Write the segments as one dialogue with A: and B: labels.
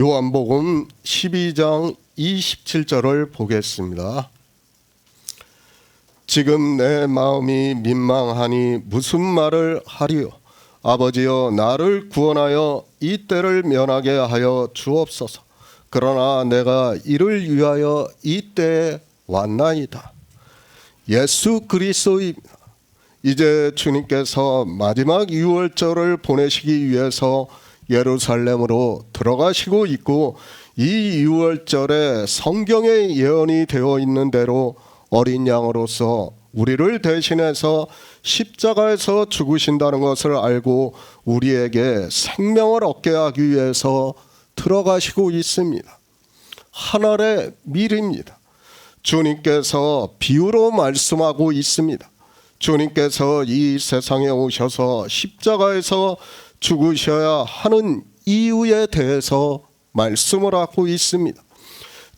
A: 요한복음 12장 27절을 보겠습니다. 지금 내 마음이 민망하니 무슨 말을 하리요? 아버지여, 나를 구원하여 이 때를 면하게 하여 주옵소서. 그러나 내가 이를 위하여 이 때에 왔나이다. 예수 그리스도입니다. 이제 주님께서 마지막 유월절을 보내시기 위해서 예루살렘으로 들어가시고 있고, 이 유월절에 성경에 예언이 되어 있는 대로 어린 양으로서 우리를 대신해서 십자가에서 죽으신다는 것을 알고 우리에게 생명을 얻게 하기 위해서 들어가시고 있습니다. 하늘의 미리입니다. 주님께서 비유로 말씀하고 있습니다. 주님께서 이 세상에 오셔서 십자가에서 죽으셔야 하는 이유에 대해서 말씀을 하고 있습니다.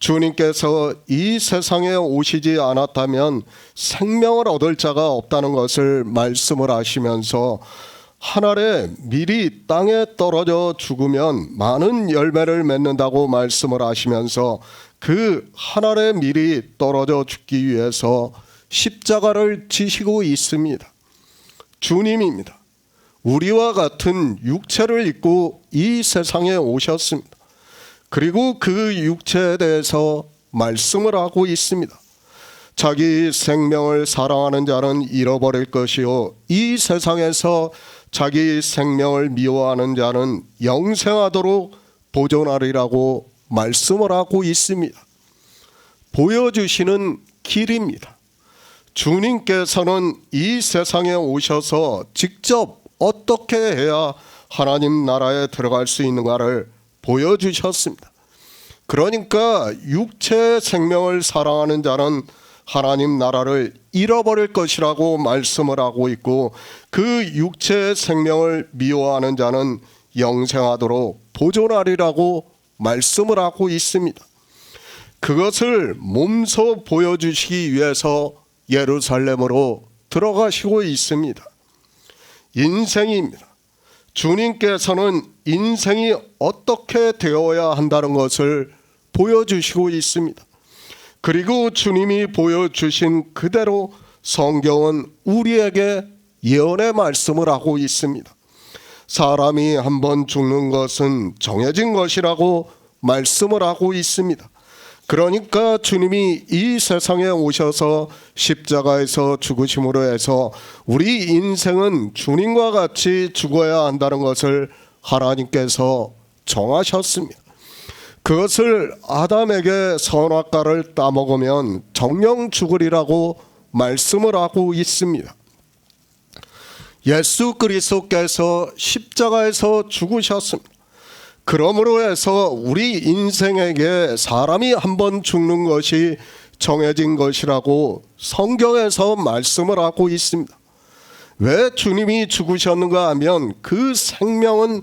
A: 주님께서 이 세상에 오시지 않았다면 생명을 얻을 자가 없다는 것을 말씀을 하시면서 하늘의 밀이 땅에 떨어져 죽으면 많은 열매를 맺는다고 말씀을 하시면서 그 하늘의 밀이 떨어져 죽기 위해서 십자가를 지시고 있습니다. 주님입니다. 우리와 같은 육체를 입고 이 세상에 오셨습니다. 그리고 그 육체에 대해서 말씀을 하고 있습니다. 자기 생명을 사랑하는 자는 잃어버릴 것이요, 이 세상에서 자기 생명을 미워하는 자는 영생하도록 보존하리라고 말씀을 하고 있습니다. 보여주시는 길입니다. 주님께서는 이 세상에 오셔서 직접 어떻게 해야 하나님 나라에 들어갈 수 있는가를 보여주셨습니다. 그러니까 육체의 생명을 사랑하는 자는 하나님 나라를 잃어버릴 것이라고 말씀을 하고 있고, 그 육체의 생명을 미워하는 자는 영생하도록 보존하리라고 말씀을 하고 있습니다. 그것을 몸소 보여주시기 위해서 예루살렘으로 들어가시고 있습니다. 인생입니다. 주님께서는 인생이 어떻게 되어야 한다는 것을 보여주시고 있습니다. 그리고 주님이 보여주신 그대로 성경은 우리에게 예언의 말씀을 하고 있습니다. 사람이 한번 죽는 것은 정해진 것이라고 말씀을 하고 있습니다. 그러니까 주님이 이 세상에 오셔서 십자가에서 죽으심으로 해서 우리 인생은 주님과 같이 죽어야 한다는 것을 하나님께서 정하셨습니다. 그것을 아담에게 선악과를 따먹으면 정령 죽으리라고 말씀을 하고 있습니다. 예수 그리스도께서 십자가에서 죽으셨습니다. 그러므로 해서 우리 인생에게 사람이 한번 죽는 것이 정해진 것이라고 성경에서 말씀을 하고 있습니다. 왜 주님이 죽으셨는가 하면 그 생명은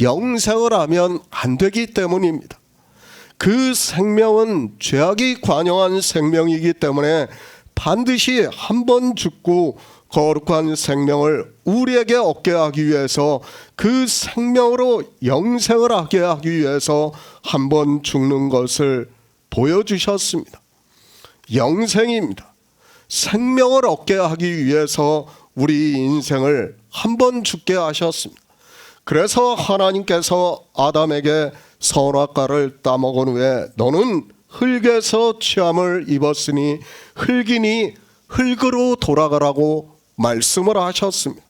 A: 영생을 하면 안 되기 때문입니다. 그 생명은 죄악이 관영한 생명이기 때문에 반드시 한번 죽고 거룩한 생명을 우리에게 얻게 하기 위해서, 그 생명으로 영생을 하게 하기 위해서 한번 죽는 것을 보여주셨습니다. 영생입니다. 생명을 얻게 하기 위해서 우리 인생을 한번 죽게 하셨습니다. 그래서 하나님께서 아담에게 선악과를 따먹은 후에 너는 흙에서 취함을 입었으니 흙이니 흙으로 돌아가라고 말씀을 하셨습니다.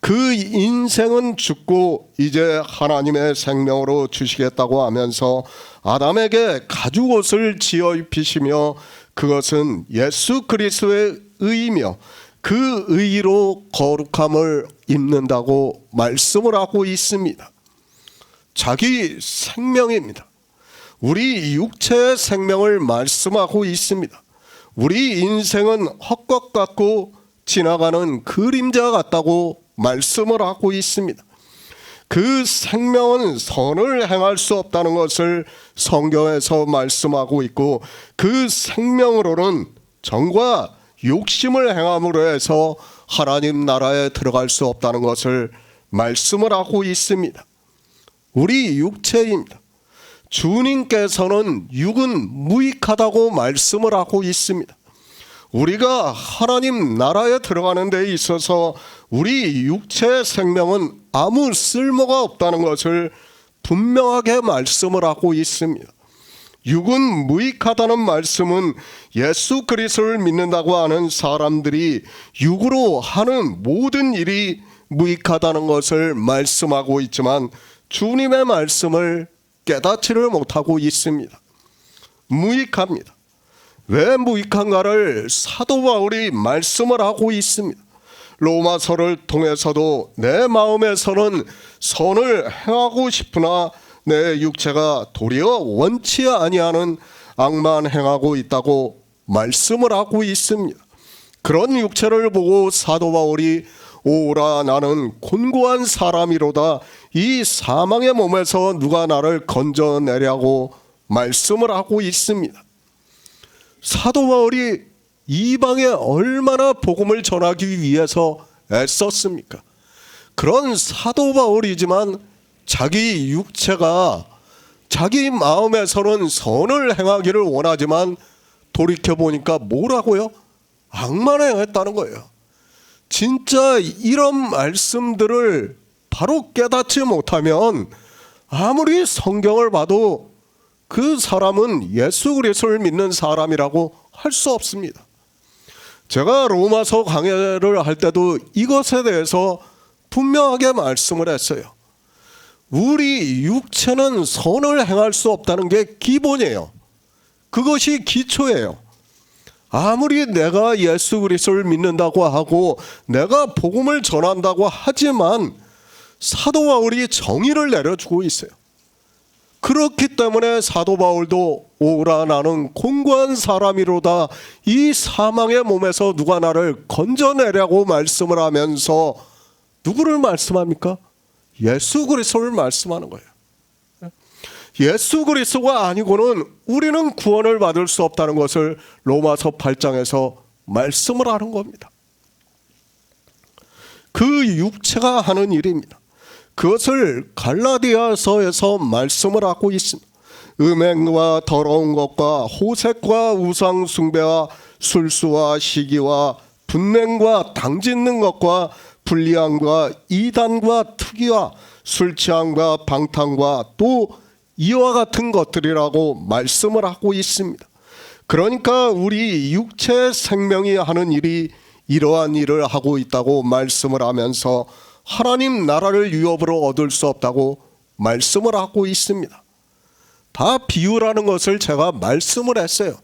A: 그 인생은 죽고 이제 하나님의 생명으로 주시겠다고 하면서 아담에게 가죽옷을 지어 입히시며, 그것은 예수 그리스도의 의이며 그 의로 거룩함을 입는다고 말씀을 하고 있습니다. 자기 생명입니다. 우리 육체의 생명을 말씀하고 있습니다. 우리 인생은 헛것 같고 지나가는 그림자 같다고 말씀을 하고 있습니다. 그 생명은 선을 행할 수 없다는 것을 성경에서 말씀하고 있고, 그 생명으로는 정과 욕심을 행함으로 해서 하나님 나라에 들어갈 수 없다는 것을 말씀을 하고 있습니다. 우리 육체입니다. 주님께서는 육은 무익하다고 말씀을 하고 있습니다. 우리가 하나님 나라에 들어가는 데 있어서 우리 육체의 생명은 아무 쓸모가 없다는 것을 분명하게 말씀을 하고 있습니다. 육은 무익하다는 말씀은 예수 그리스도를 믿는다고 하는 사람들이 육으로 하는 모든 일이 무익하다는 것을 말씀하고 있지만 주님의 말씀을 깨닫지를 못하고 있습니다. 무익합니다. 왜 무익한가를 사도 바울이 말씀을 하고 있습니다. 로마서를 통해서도 내 마음에서는 선을 행하고 싶으나 내 육체가 도리어 원치 아니하는 악만 행하고 있다고 말씀을 하고 있습니다. 그런 육체를 보고 사도 바울이 오라 나는 곤고한 사람이로다 이 사망의 몸에서 누가 나를 건져내려고 말씀을 하고 있습니다. 사도 바울이 이방에 얼마나 복음을 전하기 위해서 애썼습니까? 그런 사도 바울이지만 자기 육체가 자기 마음에서는 선을 행하기를 원하지만 돌이켜보니까 뭐라고요? 악만을 행했다는 거예요. 진짜 이런 말씀들을 바로 깨닫지 못하면 아무리 성경을 봐도 그 사람은 예수 그리스도를 믿는 사람이라고 할 수 없습니다. 제가 로마서 강해를 할 때도 이것에 대해서 분명하게 말씀을 했어요. 우리 육체는 선을 행할 수 없다는 게 기본이에요. 그것이 기초예요. 아무리 내가 예수 그리스도를 믿는다고 하고 내가 복음을 전한다고 하지만 사도 바울이 정의를 내려주고 있어요. 그렇기 때문에 사도 바울도 오라 나는 곤고한 사람이로다 이 사망의 몸에서 누가 나를 건져내려고 말씀을 하면서 누구를 말씀합니까? 예수 그리스도를 말씀하는 거예요. 예수 그리스도가 아니고는 우리는 구원을 받을 수 없다는 것을 로마서 8장에서 말씀을 하는 겁니다. 그 육체가 하는 일입니다. 그것을 갈라디아서에서 말씀을 하고 있습니다. 음행과 더러운 것과 호색과 우상 숭배와 술수와 시기와 분냉과 당짓는 것과 불리함과 이단과 투기와 술 취함과 방탕과 또 이와 같은 것들이라고 말씀을 하고 있습니다. 그러니까 우리 육체의 생명이 하는 일이 이러한 일을 하고 있다고 말씀을 하면서 하나님 나라를 유업으로 얻을 수 없다고 말씀을 하고 있습니다. 다 비유라는 것을 제가 말씀을 했어요.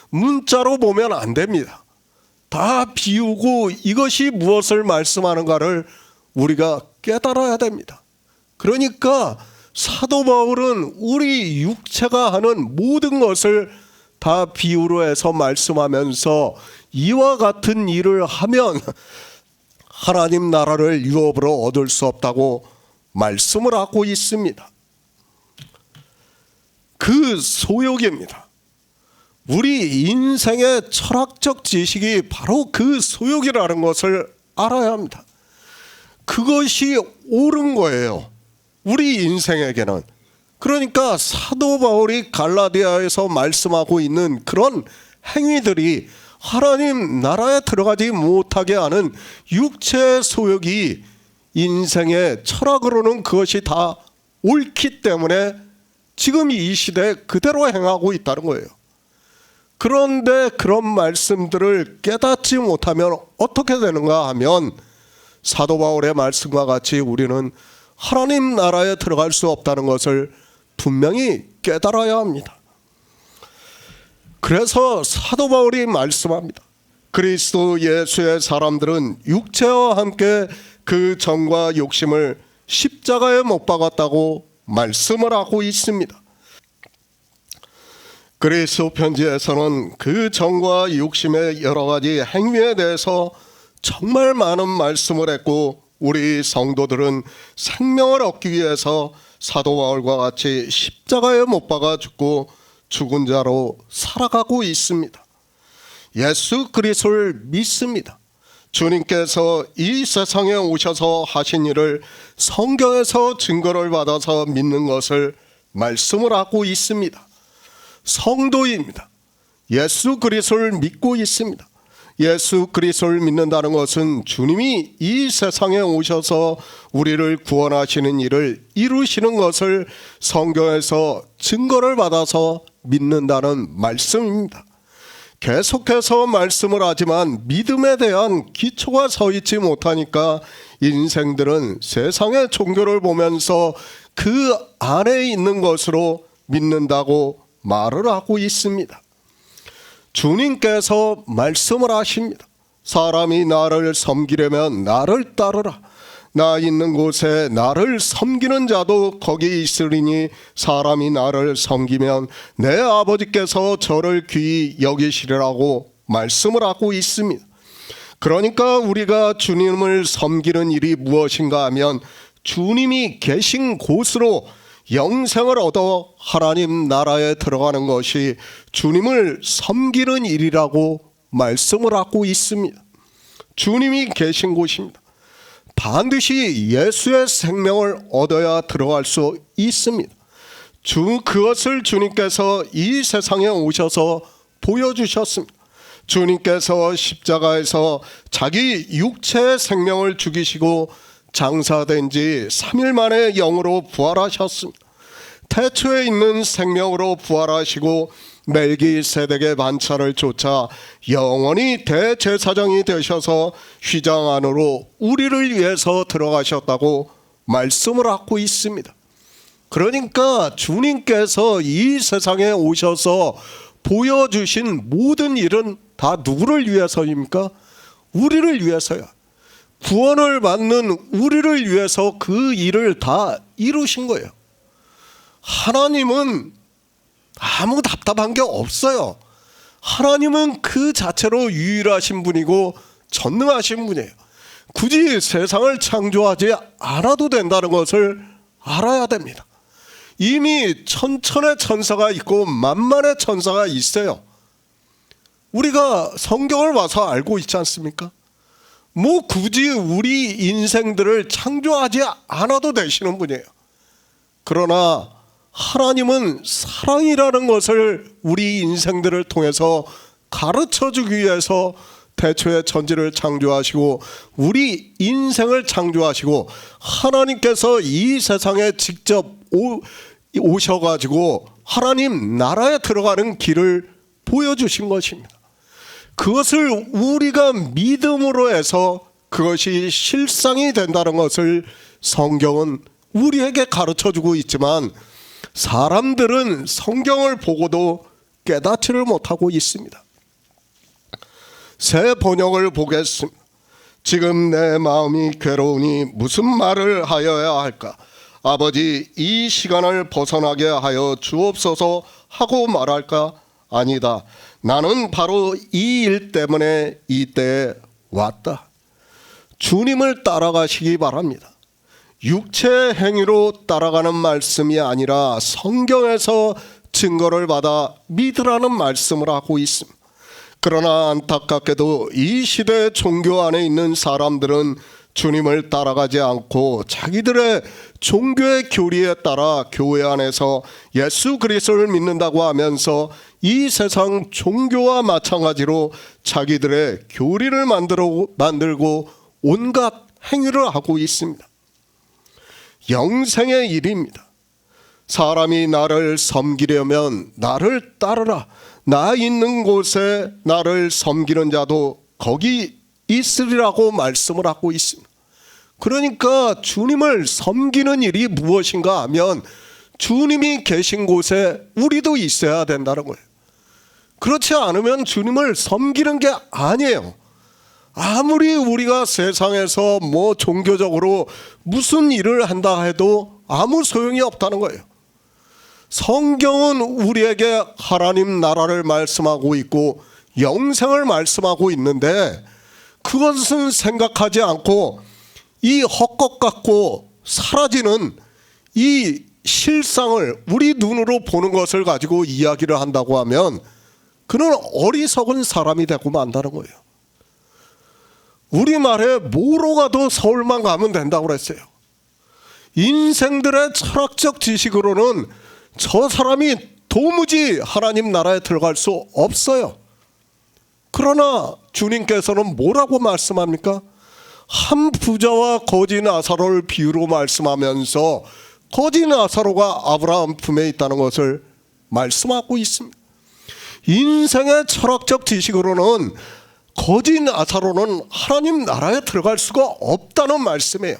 A: 문자로 보면 안 됩니다. 다 비유고 이것이 무엇을 말씀하는가를 우리가 깨달아야 됩니다. 그러니까 사도 바울은 우리 육체가 하는 모든 것을 다 비유로 해서 말씀하면서 이와 같은 일을 하면 하나님 나라를 유업으로 얻을 수 없다고 말씀을 하고 있습니다. 그 소욕입니다. 우리 인생의 철학적 지식이 바로 그 소욕이라는 것을 알아야 합니다. 그것이 옳은 거예요. 우리 인생에게는. 그러니까 사도 바울이 갈라디아에서 말씀하고 있는 그런 행위들이 하나님 나라에 들어가지 못하게 하는 육체의 소욕이 인생의 철학으로는 그것이 다 옳기 때문에 지금 이 시대에 그대로 행하고 있다는 거예요. 그런데 그런 말씀들을 깨닫지 못하면 어떻게 되는가 하면 사도 바울의 말씀과 같이 우리는 하나님 나라에 들어갈 수 없다는 것을 분명히 깨달아야 합니다. 그래서 사도 바울이 말씀합니다. 그리스도 예수의 사람들은 육체와 함께 그 정과 욕심을 십자가에 못 박았다고 말씀을 하고 있습니다. 그리스도 편지에서는 그 정과 욕심의 여러 가지 행위에 대해서 정말 많은 말씀을 했고 우리 성도들은 생명을 얻기 위해서 사도 바울과 같이 십자가에 못 박아 죽고 죽은 자로 살아가고 있습니다. 예수 그리스도를 믿습니다. 주님께서 이 세상에 오셔서 하신 일을 성경에서 증거를 받아서 믿는 것을 말씀을 하고 있습니다. 성도입니다. 예수 그리스도를 믿고 있습니다. 예수 그리스도를 믿는다는 것은 주님이 이 세상에 오셔서 우리를 구원하시는 일을 이루시는 것을 성경에서 증거를 받아서 믿는다는 말씀입니다. 계속해서 말씀을 하지만 믿음에 대한 기초가 서 있지 못하니까 인생들은 세상의 종교를 보면서 그 안에 있는 것으로 믿는다고 말을 하고 있습니다. 주님께서 말씀을 하십니다. 사람이 나를 섬기려면 나를 따르라. 나 있는 곳에 나를 섬기는 자도 거기 있으리니 사람이 나를 섬기면 내 아버지께서 저를 귀히 여기시리라고 말씀을 하고 있습니다. 그러니까 우리가 주님을 섬기는 일이 무엇인가 하면 주님이 계신 곳으로 영생을 얻어 하나님 나라에 들어가는 것이 주님을 섬기는 일이라고 말씀을 하고 있습니다. 주님이 계신 곳입니다. 반드시 예수의 생명을 얻어야 들어갈 수 있습니다. 그것을 주님께서 이 세상에 오셔서 보여주셨습니다. 주님께서 십자가에서 자기 육체의 생명을 죽이시고 장사된 지 3일 만에 영으로 부활하셨습니다. 태초에 있는 생명으로 부활하시고 멜기세덱의 반차를 쫓아 영원히 대제사장이 되셔서 휘장 안으로 우리를 위해서 들어가셨다고 말씀을 하고 있습니다. 그러니까 주님께서 이 세상에 오셔서 보여주신 모든 일은 다 누구를 위해서입니까? 우리를 위해서야. 구원을 받는 우리를 위해서 그 일을 다 이루신 거예요. 하나님은 아무 답답한 게 없어요. 하나님은 그 자체로 유일하신 분이고 전능하신 분이에요. 굳이 세상을 창조하지 않아도 된다는 것을 알아야 됩니다. 이미 천천의 천사가 있고 만만의 천사가 있어요. 우리가 성경을 봐서 알고 있지 않습니까? 뭐 굳이 우리 인생들을 창조하지 않아도 되시는 분이에요. 그러나 하나님은 사랑이라는 것을 우리 인생들을 통해서 가르쳐주기 위해서 태초에 천지를 창조하시고 우리 인생을 창조하시고 하나님께서 이 세상에 직접 오셔가지고 하나님 나라에 들어가는 길을 보여주신 것입니다. 그것을 우리가 믿음으로 해서 그것이 실상이 된다는 것을 성경은 우리에게 가르쳐주고 있지만 사람들은 성경을 보고도 깨닫지를 못하고 있습니다. 새 번역을 보겠습니다. 지금 내 마음이 괴로우니 무슨 말을 하여야 할까? 아버지, 이 시간을 벗어나게 하여 주옵소서 하고 말할까? 아니다. 나는 바로 이 일 때문에 이때에 왔다. 주님을 따라가시기 바랍니다. 육체의 행위로 따라가는 말씀이 아니라 성경에서 증거를 받아 믿으라는 말씀을 하고 있습니다. 그러나 안타깝게도 이 시대 종교 안에 있는 사람들은 주님을 따라가지 않고 자기들의 종교의 교리에 따라 교회 안에서 예수 그리스도를 믿는다고 하면서 이 세상 종교와 마찬가지로 자기들의 교리를 만들고 온갖 행위를 하고 있습니다. 영생의 일입니다. 사람이 나를 섬기려면 나를 따르라. 나 있는 곳에 나를 섬기는 자도 거기 있으리라고 말씀을 하고 있습니다. 그러니까 주님을 섬기는 일이 무엇인가 하면 주님이 계신 곳에 우리도 있어야 된다는 거예요. 그렇지 않으면 주님을 섬기는 게 아니에요. 아무리 우리가 세상에서 뭐 종교적으로 무슨 일을 한다 해도 아무 소용이 없다는 거예요. 성경은 우리에게 하나님 나라를 말씀하고 있고 영생을 말씀하고 있는데 그것은 생각하지 않고 이 헛것 같고 사라지는 이 실상을 우리 눈으로 보는 것을 가지고 이야기를 한다고 하면 그는 어리석은 사람이 되고 만다는 거예요. 우리말에 뭐로 가도 서울만 가면 된다고 그랬어요. 인생들의 철학적 지식으로는 저 사람이 도무지 하나님 나라에 들어갈 수 없어요. 그러나 주님께서는 뭐라고 말씀합니까? 한 부자와 거지 나사로를 비유로 말씀하면서 거지 나사로가 아브라함 품에 있다는 것을 말씀하고 있습니다. 인생의 철학적 지식으로는 거지 나사로는 하나님 나라에 들어갈 수가 없다는 말씀이에요.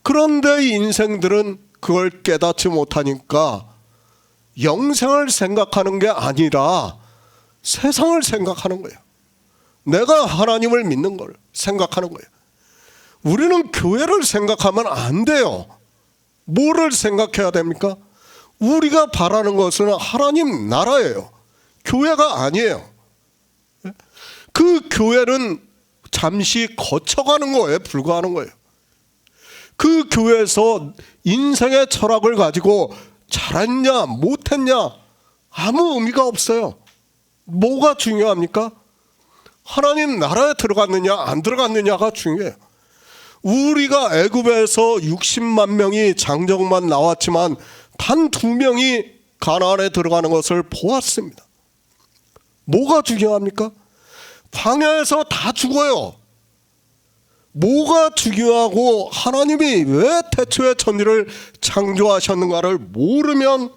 A: 그런데 인생들은 그걸 깨닫지 못하니까 영생을 생각하는 게 아니라 세상을 생각하는 거예요. 내가 하나님을 믿는 걸 생각하는 거예요. 우리는 교회를 생각하면 안 돼요. 뭐를 생각해야 됩니까? 우리가 바라는 것은 하나님 나라예요. 교회가 아니에요. 그 교회는 잠시 거쳐가는 거에 불과하는 거예요. 그 교회에서 인생의 철학을 가지고 잘했냐 못했냐 아무 의미가 없어요. 뭐가 중요합니까? 하나님 나라에 들어갔느냐 안 들어갔느냐가 중요해요. 우리가 애굽에서 60만 명이 장정만 나왔지만 단 2명이 가나안에 들어가는 것을 보았습니다. 뭐가 중요합니까? 광야에서 다 죽어요. 뭐가 중요하고 하나님이 왜 태초에 천지를 창조하셨는가를 모르면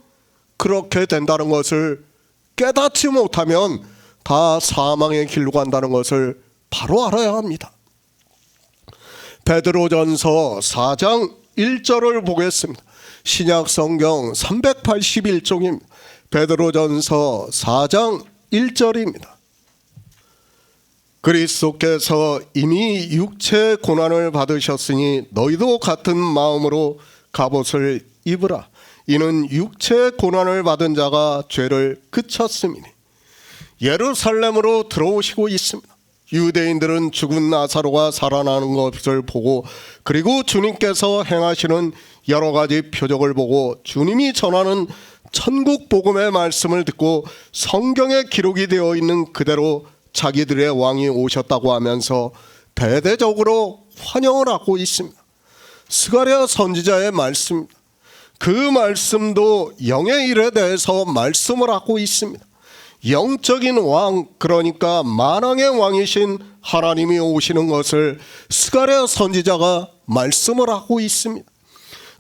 A: 그렇게 된다는 것을 깨닫지 못하면 다 사망의 길로 간다는 것을 바로 알아야 합니다. 베드로전서 4장 1절을 보겠습니다. 신약 성경 381쪽입니다. 베드로전서 4장 1절입니다. 그리스도께서 이미 육체 고난을 받으셨으니 너희도 같은 마음으로 갑옷을 입으라. 이는 육체 고난을 받은 자가 죄를 그쳤음이니. 예루살렘으로 들어오시고 있습니다. 유대인들은 죽은 나사로가 살아나는 것을 보고 그리고 주님께서 행하시는 여러 가지 표적을 보고 주님이 전하는 천국 복음의 말씀을 듣고 성경에 기록이 되어 있는 그대로 자기들의 왕이 오셨다고 하면서 대대적으로 환영을 하고 있습니다. 스가랴 선지자의 말씀, 그 말씀도 영의 일에 대해서 말씀을 하고 있습니다. 영적인 왕, 그러니까 만왕의 왕이신 하나님이 오시는 것을 스가랴 선지자가 말씀을 하고 있습니다.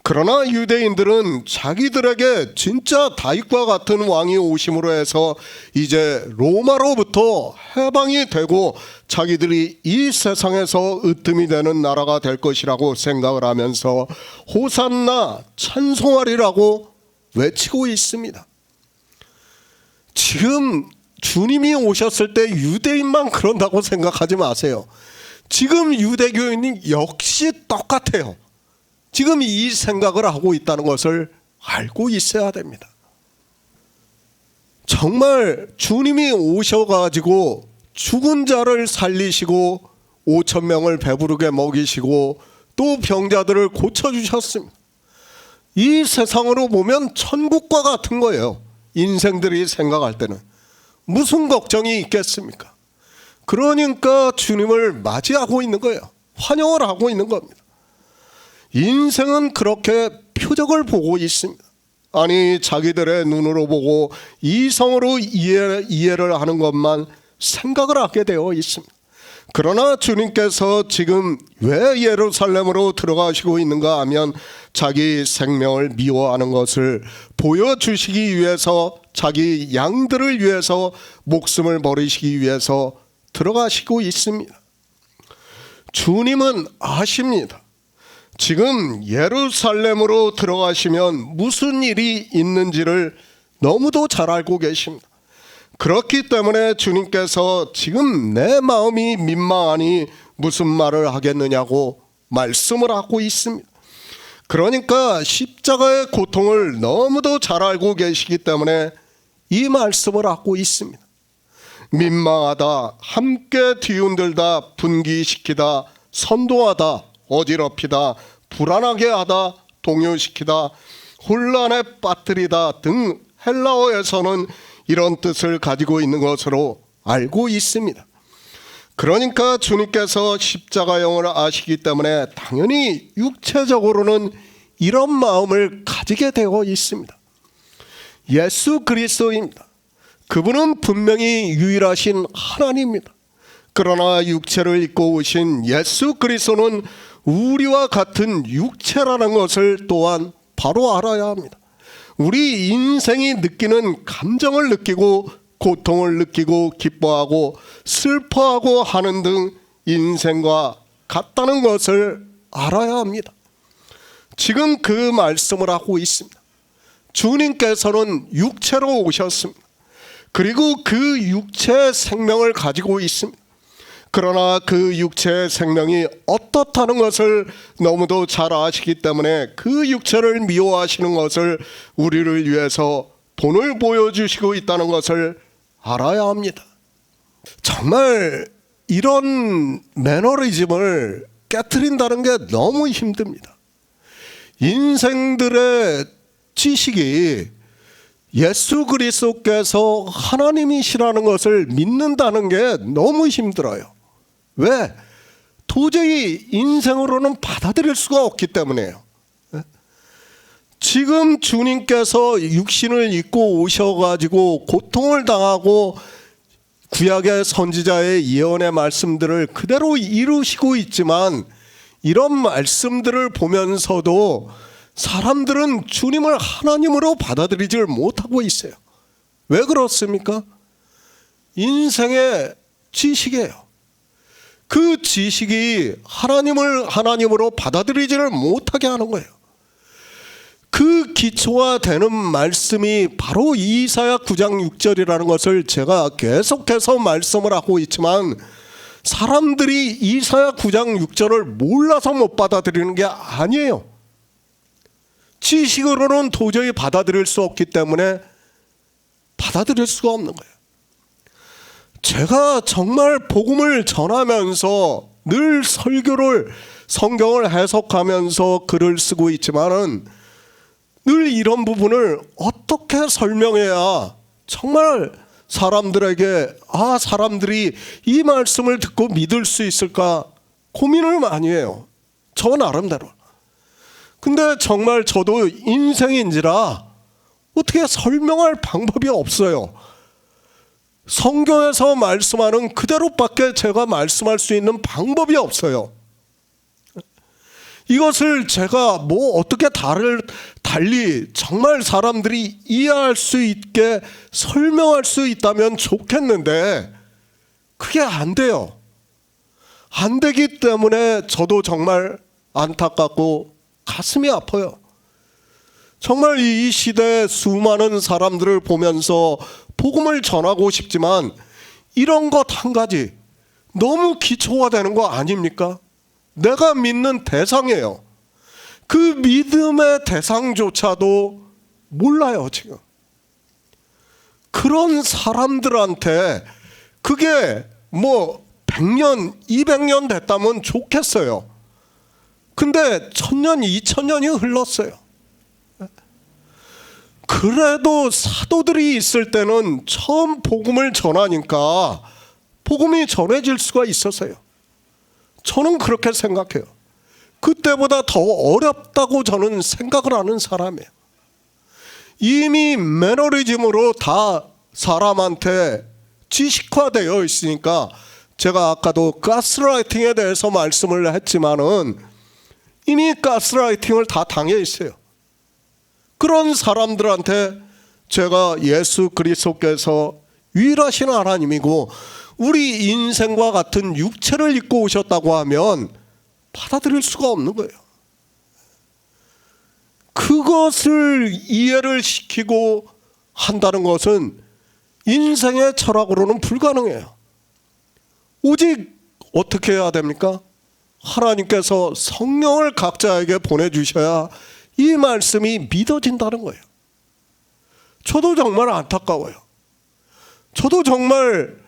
A: 그러나 유대인들은 자기들에게 진짜 다윗과 같은 왕이 오심으로 해서 이제 로마로부터 해방이 되고 자기들이 이 세상에서 으뜸이 되는 나라가 될 것이라고 생각을 하면서 호산나 찬송하리라고 외치고 있습니다. 지금 주님이 오셨을 때 유대인만 그런다고 생각하지 마세요. 지금 유대교인이 역시 똑같아요. 지금 이 생각을 하고 있다는 것을 알고 있어야 됩니다. 정말 주님이 오셔가지고 죽은 자를 살리시고 5천 명을 배부르게 먹이시고 또 병자들을 고쳐주셨습니다. 이 세상으로 보면 천국과 같은 거예요. 인생들이 생각할 때는 무슨 걱정이 있겠습니까? 그러니까 주님을 맞이하고 있는 거예요. 환영을 하고 있는 겁니다. 인생은 그렇게 표적을 보고 있습니다. 아니 자기들의 눈으로 보고 이성으로 이해를 하는 것만 생각을 하게 되어 있습니다. 그러나 주님께서 지금 왜 예루살렘으로 들어가시고 있는가 하면 자기 생명을 미워하는 것을 보여주시기 위해서 자기 양들을 위해서 목숨을 버리시기 위해서 들어가시고 있습니다. 주님은 아십니다. 지금 예루살렘으로 들어가시면 무슨 일이 있는지를 너무도 잘 알고 계십니다. 그렇기 때문에 주님께서 지금 내 마음이 민망하니 무슨 말을 하겠느냐고 말씀을 하고 있습니다. 그러니까 십자가의 고통을 너무도 잘 알고 계시기 때문에 이 말씀을 하고 있습니다. 민망하다, 함께 뒤흔들다, 분기시키다, 선동하다, 어지럽히다, 불안하게 하다, 동요시키다, 혼란에 빠뜨리다 등 헬라어에서는 이런 뜻을 가지고 있는 것으로 알고 있습니다. 그러니까 주님께서 십자가형을 아시기 때문에 당연히 육체적으로는 이런 마음을 가지게 되어 있습니다. 예수 그리스도입니다. 그분은 분명히 유일하신 하나님입니다. 그러나 육체를 입고 오신 예수 그리스도는 우리와 같은 육체라는 것을 또한 바로 알아야 합니다. 우리 인생이 느끼는 감정을 느끼고 고통을 느끼고 기뻐하고 슬퍼하고 하는 등 인생과 같다는 것을 알아야 합니다. 지금 그 말씀을 하고 있습니다. 주님께서는 육체로 오셨습니다. 그리고 그 육체의 생명을 가지고 있습니다. 그러나 그 육체의 생명이 어떻다는 것을 너무도 잘 아시기 때문에 그 육체를 미워하시는 것을 우리를 위해서 본을 보여주시고 있다는 것을 알아야 합니다. 정말 이런 매너리즘을 깨트린다는 게 너무 힘듭니다. 인생들의 지식이 예수 그리스도께서 하나님이시라는 것을 믿는다는 게 너무 힘들어요. 왜? 도저히 인생으로는 받아들일 수가 없기 때문이에요. 지금 주님께서 육신을 입고 오셔가지고 고통을 당하고 구약의 선지자의 예언의 말씀들을 그대로 이루시고 있지만 이런 말씀들을 보면서도 사람들은 주님을 하나님으로 받아들이질 못하고 있어요. 왜 그렇습니까? 인생의 지식이에요. 그 지식이 하나님을 하나님으로 받아들이지를 못하게 하는 거예요. 그 기초가 되는 말씀이 바로 이사야 9장 6절이라는 것을 제가 계속해서 말씀을 하고 있지만 사람들이 이사야 9장 6절을 몰라서 못 받아들이는 게 아니에요. 지식으로는 도저히 받아들일 수 없기 때문에 받아들일 수가 없는 거예요. 제가 정말 복음을 전하면서 늘 설교를 성경을 해석하면서 글을 쓰고 있지만은 늘 이런 부분을 어떻게 설명해야 정말 사람들에게 사람들이 이 말씀을 듣고 믿을 수 있을까 고민을 많이 해요. 저 나름대로. 근데 정말 저도 인생인지라 어떻게 설명할 방법이 없어요. 성경에서 말씀하는 그대로밖에 제가 말씀할 수 있는 방법이 없어요. 이것을 제가 어떻게 달리 정말 사람들이 이해할 수 있게 설명할 수 있다면 좋겠는데 그게 안 돼요. 안 되기 때문에 저도 정말 안타깝고 가슴이 아파요. 정말 이 시대의 수많은 사람들을 보면서 복음을 전하고 싶지만 이런 것 한 가지 너무 기초화 되는 거 아닙니까? 내가 믿는 대상이에요. 그 믿음의 대상조차도 몰라요, 지금. 그런 사람들한테 그게 100년, 200년 됐다면 좋겠어요. 근데 1000년, 2000년이 흘렀어요. 그래도 사도들이 있을 때는 처음 복음을 전하니까 복음이 전해질 수가 있었어요. 저는 그렇게 생각해요. 그때보다 더 어렵다고 저는 생각을 하는 사람이에요. 이미 매너리즘으로 다 사람한테 지식화되어 있으니까 제가 아까도 가스라이팅에 대해서 말씀을 했지만은 이미 가스라이팅을 다 당해 있어요. 그런 사람들한테 제가 예수 그리스도께서 유일하신 하나님이고 우리 인생과 같은 육체를 입고 오셨다고 하면 받아들일 수가 없는 거예요. 그것을 이해를 시키고 한다는 것은 인생의 철학으로는 불가능해요. 오직 어떻게 해야 됩니까? 하나님께서 성령을 각자에게 보내주셔야 이 말씀이 믿어진다는 거예요. 저도 정말 안타까워요. 저도 정말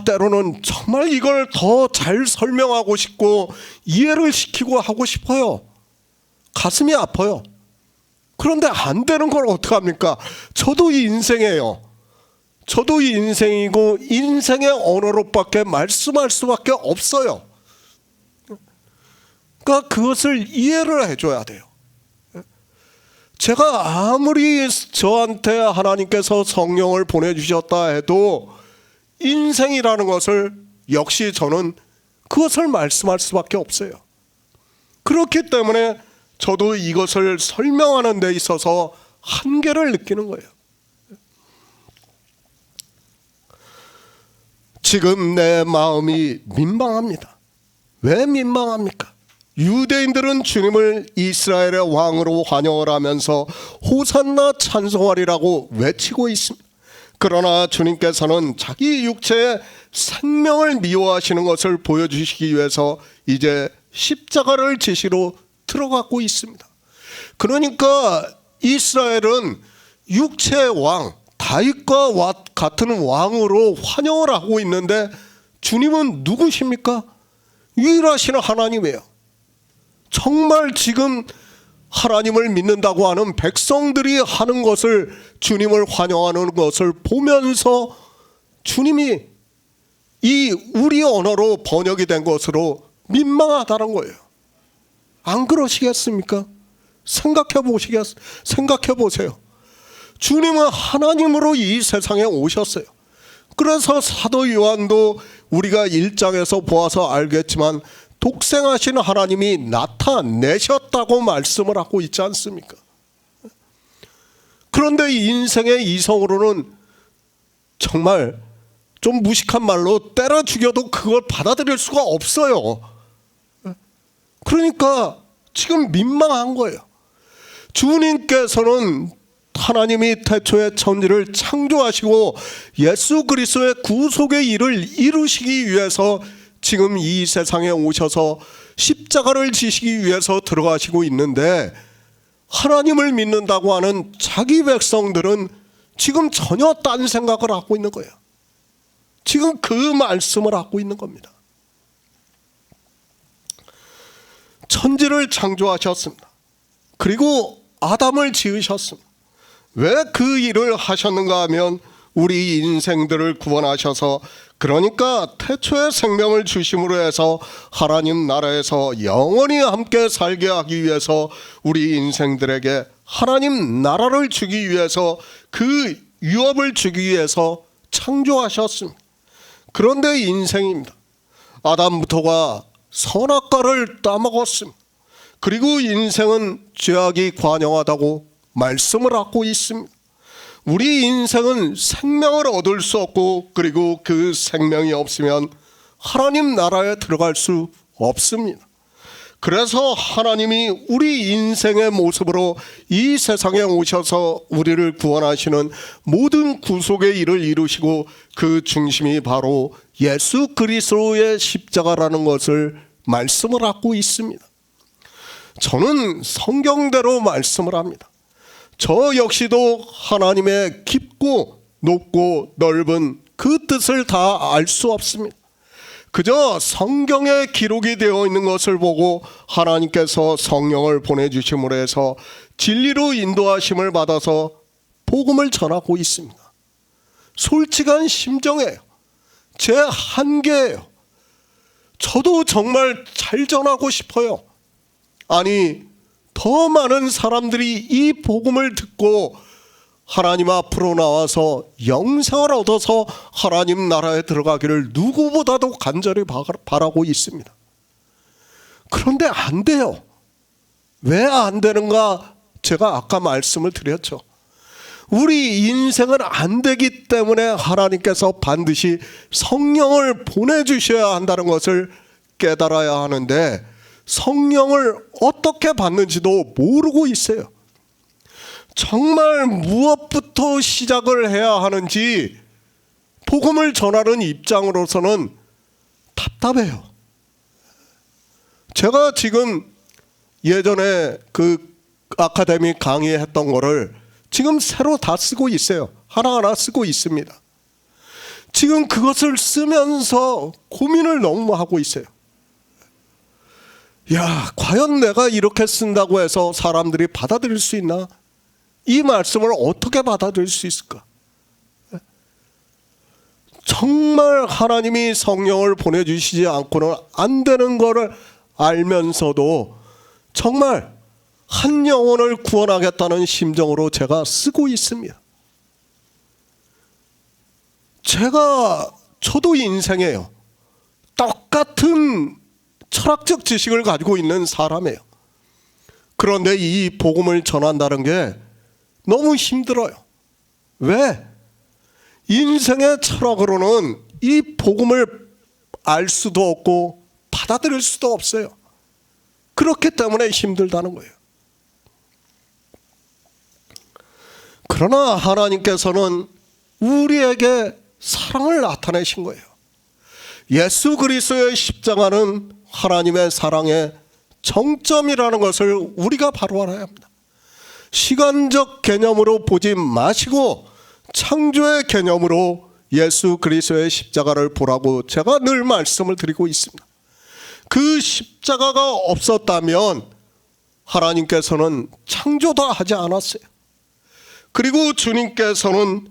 A: 때로는 정말 이걸 더 잘 설명하고 싶고 이해를 시키고 하고 싶어요. 가슴이 아파요. 그런데 안 되는 걸 어떡합니까? 저도 이 인생이에요. 저도 이 인생이고 인생의 언어로밖에 말씀할 수밖에 없어요. 그러니까 그것을 이해를 해줘야 돼요. 제가 아무리 저한테 하나님께서 성령을 보내주셨다 해도 인생이라는 것을 역시 저는 그것을 말씀할 수밖에 없어요. 그렇기 때문에 저도 이것을 설명하는 데 있어서 한계를 느끼는 거예요. 지금 내 마음이 민망합니다. 왜 민망합니까? 유대인들은 주님을 이스라엘의 왕으로 환영을 하면서 호산나 찬송하리라고 외치고 있습니다. 그러나 주님께서는 자기 육체의 생명을 미워하시는 것을 보여주시기 위해서 이제 십자가를 지시로 들어가고 있습니다. 그러니까 이스라엘은 육체의 왕 다윗과 같은 왕으로 환영을 하고 있는데 주님은 누구십니까? 유일하신 하나님이에요. 정말 지금 하나님을 믿는다고 하는 백성들이 하는 것을, 주님을 환영하는 것을 보면서 주님이 이 우리 언어로 번역이 된 것으로 민망하다는 거예요. 안 그러시겠습니까? 생각해 보세요. 주님은 하나님으로 이 세상에 오셨어요. 그래서 사도 요한도 우리가 1장에서 보아서 알겠지만 독생하신 하나님이 나타내셨다고 말씀을 하고 있지 않습니까? 그런데 인생의 이성으로는 정말 좀 무식한 말로 때려 죽여도 그걸 받아들일 수가 없어요. 그러니까 지금 민망한 거예요. 주님께서는 하나님이 태초에 천지를 창조하시고 예수 그리스도의 구속의 일을 이루시기 위해서 지금 이 세상에 오셔서 십자가를 지시기 위해서 들어가시고 있는데, 하나님을 믿는다고 하는 자기 백성들은 지금 전혀 딴 생각을 하고 있는 거예요. 지금 그 말씀을 하고 있는 겁니다. 천지를 창조하셨습니다. 그리고 아담을 지으셨습니다. 왜 그 일을 하셨는가 하면 우리 인생들을 구원하셔서, 그러니까 태초의 생명을 주심으로 해서 하나님 나라에서 영원히 함께 살게 하기 위해서 우리 인생들에게 하나님 나라를 주기 위해서, 그 유업을 주기 위해서 창조하셨습니다. 그런데 인생입니다. 아담부터가 선악과를 따먹었습니다. 그리고 인생은 죄악이 관영하다고 말씀을 하고 있습니다. 우리 인생은 생명을 얻을 수 없고, 그리고 그 생명이 없으면 하나님 나라에 들어갈 수 없습니다. 그래서 하나님이 우리 인생의 모습으로 이 세상에 오셔서 우리를 구원하시는 모든 구속의 일을 이루시고, 그 중심이 바로 예수 그리스도의 십자가라는 것을 말씀을 하고 있습니다. 저는 성경대로 말씀을 합니다. 저 역시도 하나님의 깊고 높고 넓은 그 뜻을 다 알 수 없습니다. 그저 성경에 기록이 되어 있는 것을 보고 하나님께서 성령을 보내주심으로 해서 진리로 인도하심을 받아서 복음을 전하고 있습니다. 솔직한 심정이에요. 제 한계예요. 저도 정말 잘 전하고 싶어요. 아니, 더 많은 사람들이 이 복음을 듣고 하나님 앞으로 나와서 영생을 얻어서 하나님 나라에 들어가기를 누구보다도 간절히 바라고 있습니다. 그런데 안 돼요. 왜 안 되는가? 제가 아까 말씀을 드렸죠. 우리 인생은 안 되기 때문에 하나님께서 반드시 성령을 보내주셔야 한다는 것을 깨달아야 하는데, 성령을 어떻게 받는지도 모르고 있어요. 정말 무엇부터 시작을 해야 하는지 복음을 전하는 입장으로서는 답답해요. 제가 지금 예전에 그 아카데미 강의했던 거를 지금 새로 다 쓰고 있어요. 하나하나 쓰고 있습니다. 지금 그것을 쓰면서 고민을 너무 하고 있어요. 야, 과연 내가 이렇게 쓴다고 해서 사람들이 받아들일 수 있나? 이 말씀을 어떻게 받아들일 수 있을까? 정말 하나님이 성령을 보내주시지 않고는 안 되는 거를 알면서도 정말 한 영혼을 구원하겠다는 심정으로 제가 쓰고 있습니다. 저도 인생에요, 똑같은 철학적 지식을 가지고 있는 사람이에요. 그런데 이 복음을 전한다는 게 너무 힘들어요. 왜? 인생의 철학으로는 이 복음을 알 수도 없고 받아들일 수도 없어요. 그렇기 때문에 힘들다는 거예요. 그러나 하나님께서는 우리에게 사랑을 나타내신 거예요. 예수 그리스도의 십자가는 하나님의 사랑의 정점이라는 것을 우리가 바로 알아야 합니다. 시간적 개념으로 보지 마시고 창조의 개념으로 예수 그리스도의 십자가를 보라고 제가 늘 말씀을 드리고 있습니다. 그 십자가가 없었다면 하나님께서는 창조도 하지 않았어요. 그리고 주님께서는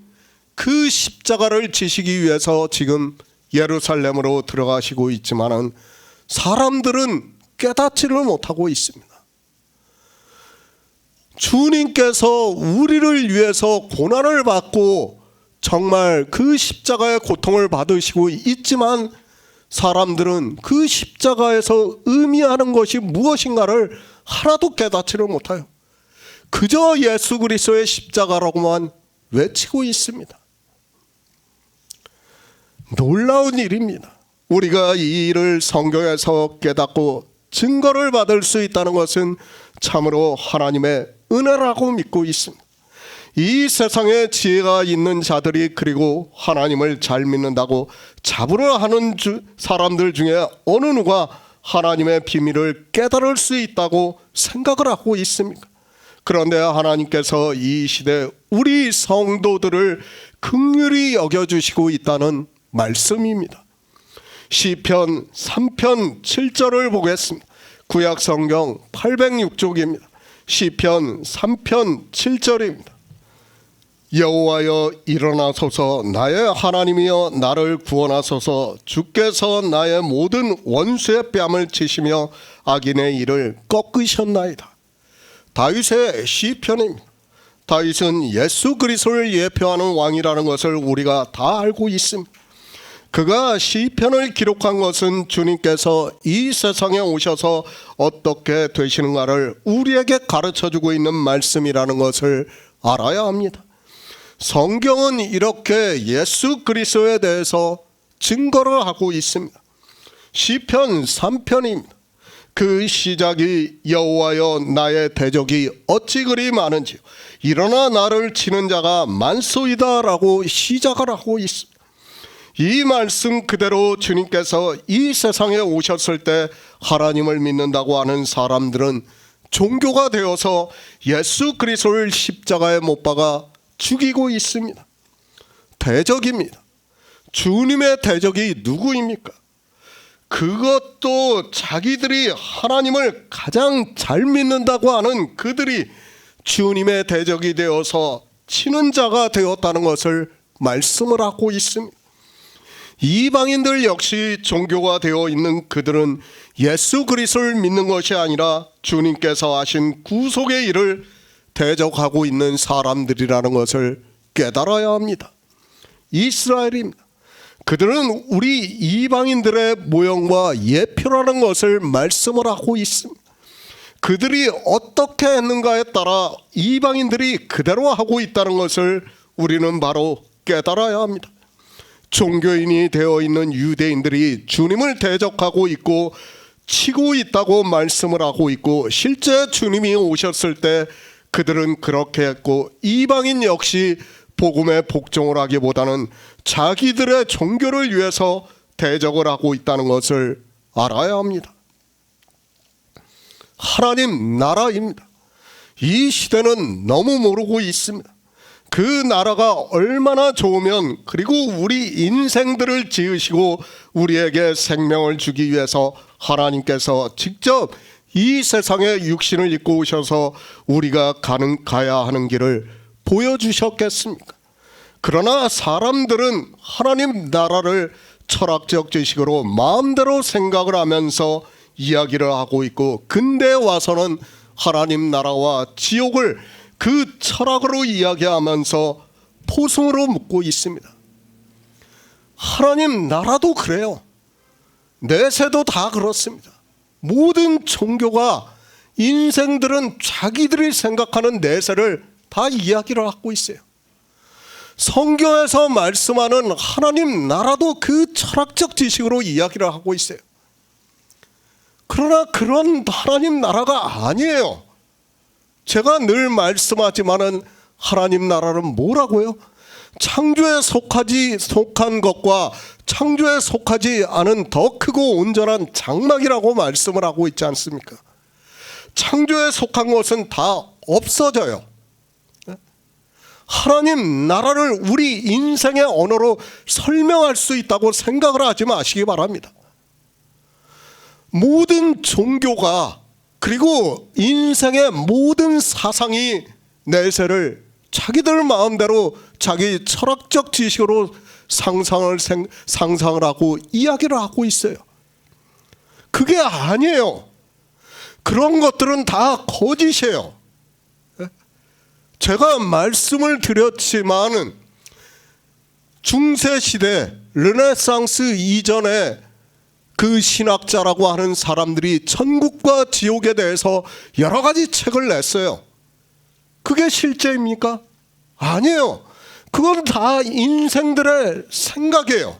A: 그 십자가를 지시기 위해서 지금 예루살렘으로 들어가시고 있지만은 사람들은 깨닫지를 못하고 있습니다. 주님께서 우리를 위해서 고난을 받고 정말 그 십자가의 고통을 받으시고 있지만 사람들은 그 십자가에서 의미하는 것이 무엇인가를 하나도 깨닫지를 못해요. 그저 예수 그리스도의 십자가라고만 외치고 있습니다. 놀라운 일입니다. 우리가 이 일을 성경에서 깨닫고 증거를 받을 수 있다는 것은 참으로 하나님의 은혜라고 믿고 있습니다. 이 세상에 지혜가 있는 자들이 그리고 하나님을 잘 믿는다고 잡으려 하는 사람들 중에 어느 누가 하나님의 비밀을 깨달을 수 있다고 생각을 하고 있습니까? 그런데 하나님께서 이 시대 우리 성도들을 긍휼히 여겨주시고 있다는 말씀입니다. 시편 3편 7절을 보겠습니다. 구약성경 806쪽입니다. 시편 3편 7절입니다. 여호와여 일어나소서, 나의 하나님이여 나를 구원하소서. 주께서 나의 모든 원수의 뺨을 치시며 악인의 일을 꺾으셨나이다. 다윗의 시편입니다. 다윗은 예수 그리스도를 예표하는 왕이라는 것을 우리가 다 알고 있습니다. 그가 시편을 기록한 것은 주님께서 이 세상에 오셔서 어떻게 되시는가를 우리에게 가르쳐주고 있는 말씀이라는 것을 알아야 합니다. 성경은 이렇게 예수 그리스도에 대해서 증거를 하고 있습니다. 시편 3편입니다. 그 시작이 여호와여 나의 대적이 어찌 그리 많은지 일어나 나를 치는 자가 많소이다 라고 시작을 하고 있습니다. 이 말씀 그대로 주님께서 이 세상에 오셨을 때 하나님을 믿는다고 하는 사람들은 종교가 되어서 예수 그리스도를 십자가에 못 박아 죽이고 있습니다. 대적입니다. 주님의 대적이 누구입니까? 그것도 자기들이 하나님을 가장 잘 믿는다고 하는 그들이 주님의 대적이 되어서 치는 자가 되었다는 것을 말씀을 하고 있습니다. 이방인들 역시 종교가 되어 있는 그들은 예수 그리스도를 믿는 것이 아니라 주님께서 하신 구속의 일을 대적하고 있는 사람들이라는 것을 깨달아야 합니다. 이스라엘입니다. 그들은 우리 이방인들의 모형과 예표라는 것을 말씀을 하고 있습니다. 그들이 어떻게 했는가에 따라 이방인들이 그대로 하고 있다는 것을 우리는 바로 깨달아야 합니다. 종교인이 되어 있는 유대인들이 주님을 대적하고 있고 치고 있다고 말씀을 하고 있고 실제 주님이 오셨을 때 그들은 그렇게 했고 이방인 역시 복음에 복종을 하기보다는 자기들의 종교를 위해서 대적을 하고 있다는 것을 알아야 합니다. 하나님 나라입니다. 이 시대는 너무 모르고 있습니다. 그 나라가 얼마나 좋으면 그리고 우리 인생들을 지으시고 우리에게 생명을 주기 위해서 하나님께서 직접 이 세상에 육신을 입고 오셔서 우리가 가야 하는 길을 보여주셨겠습니까? 그러나 사람들은 하나님 나라를 철학적 지식으로 마음대로 생각을 하면서 이야기를 하고 있고 근대에 와서는 하나님 나라와 지옥을 그 철학으로 이야기하면서 포승으로 묻고 있습니다. 하나님 나라도 그래요. 내세도 다 그렇습니다. 모든 종교가 인생들은 자기들이 생각하는 내세를 다 이야기를 하고 있어요. 성경에서 말씀하는 하나님 나라도 그 철학적 지식으로 이야기를 하고 있어요. 그러나 그런 하나님 나라가 아니에요. 제가 늘 말씀하지만은 하나님 나라는 뭐라고요? 창조에 속한 것과 창조에 속하지 않은 더 크고 온전한 장막이라고 말씀을 하고 있지 않습니까? 창조에 속한 것은 다 없어져요. 하나님 나라를 우리 인생의 언어로 설명할 수 있다고 생각을 하지 마시기 바랍니다. 모든 종교가 그리고 인생의 모든 사상이 내세를 자기들 마음대로 자기 철학적 지식으로 상상을 하고 이야기를 하고 있어요. 그게 아니에요. 그런 것들은 다 거짓이에요. 제가 말씀을 드렸지만은 중세시대 르네상스 이전에 그 신학자라고 하는 사람들이 천국과 지옥에 대해서 여러 가지 책을 냈어요. 그게 실제입니까? 아니에요. 그건 다 인생들의 생각이에요.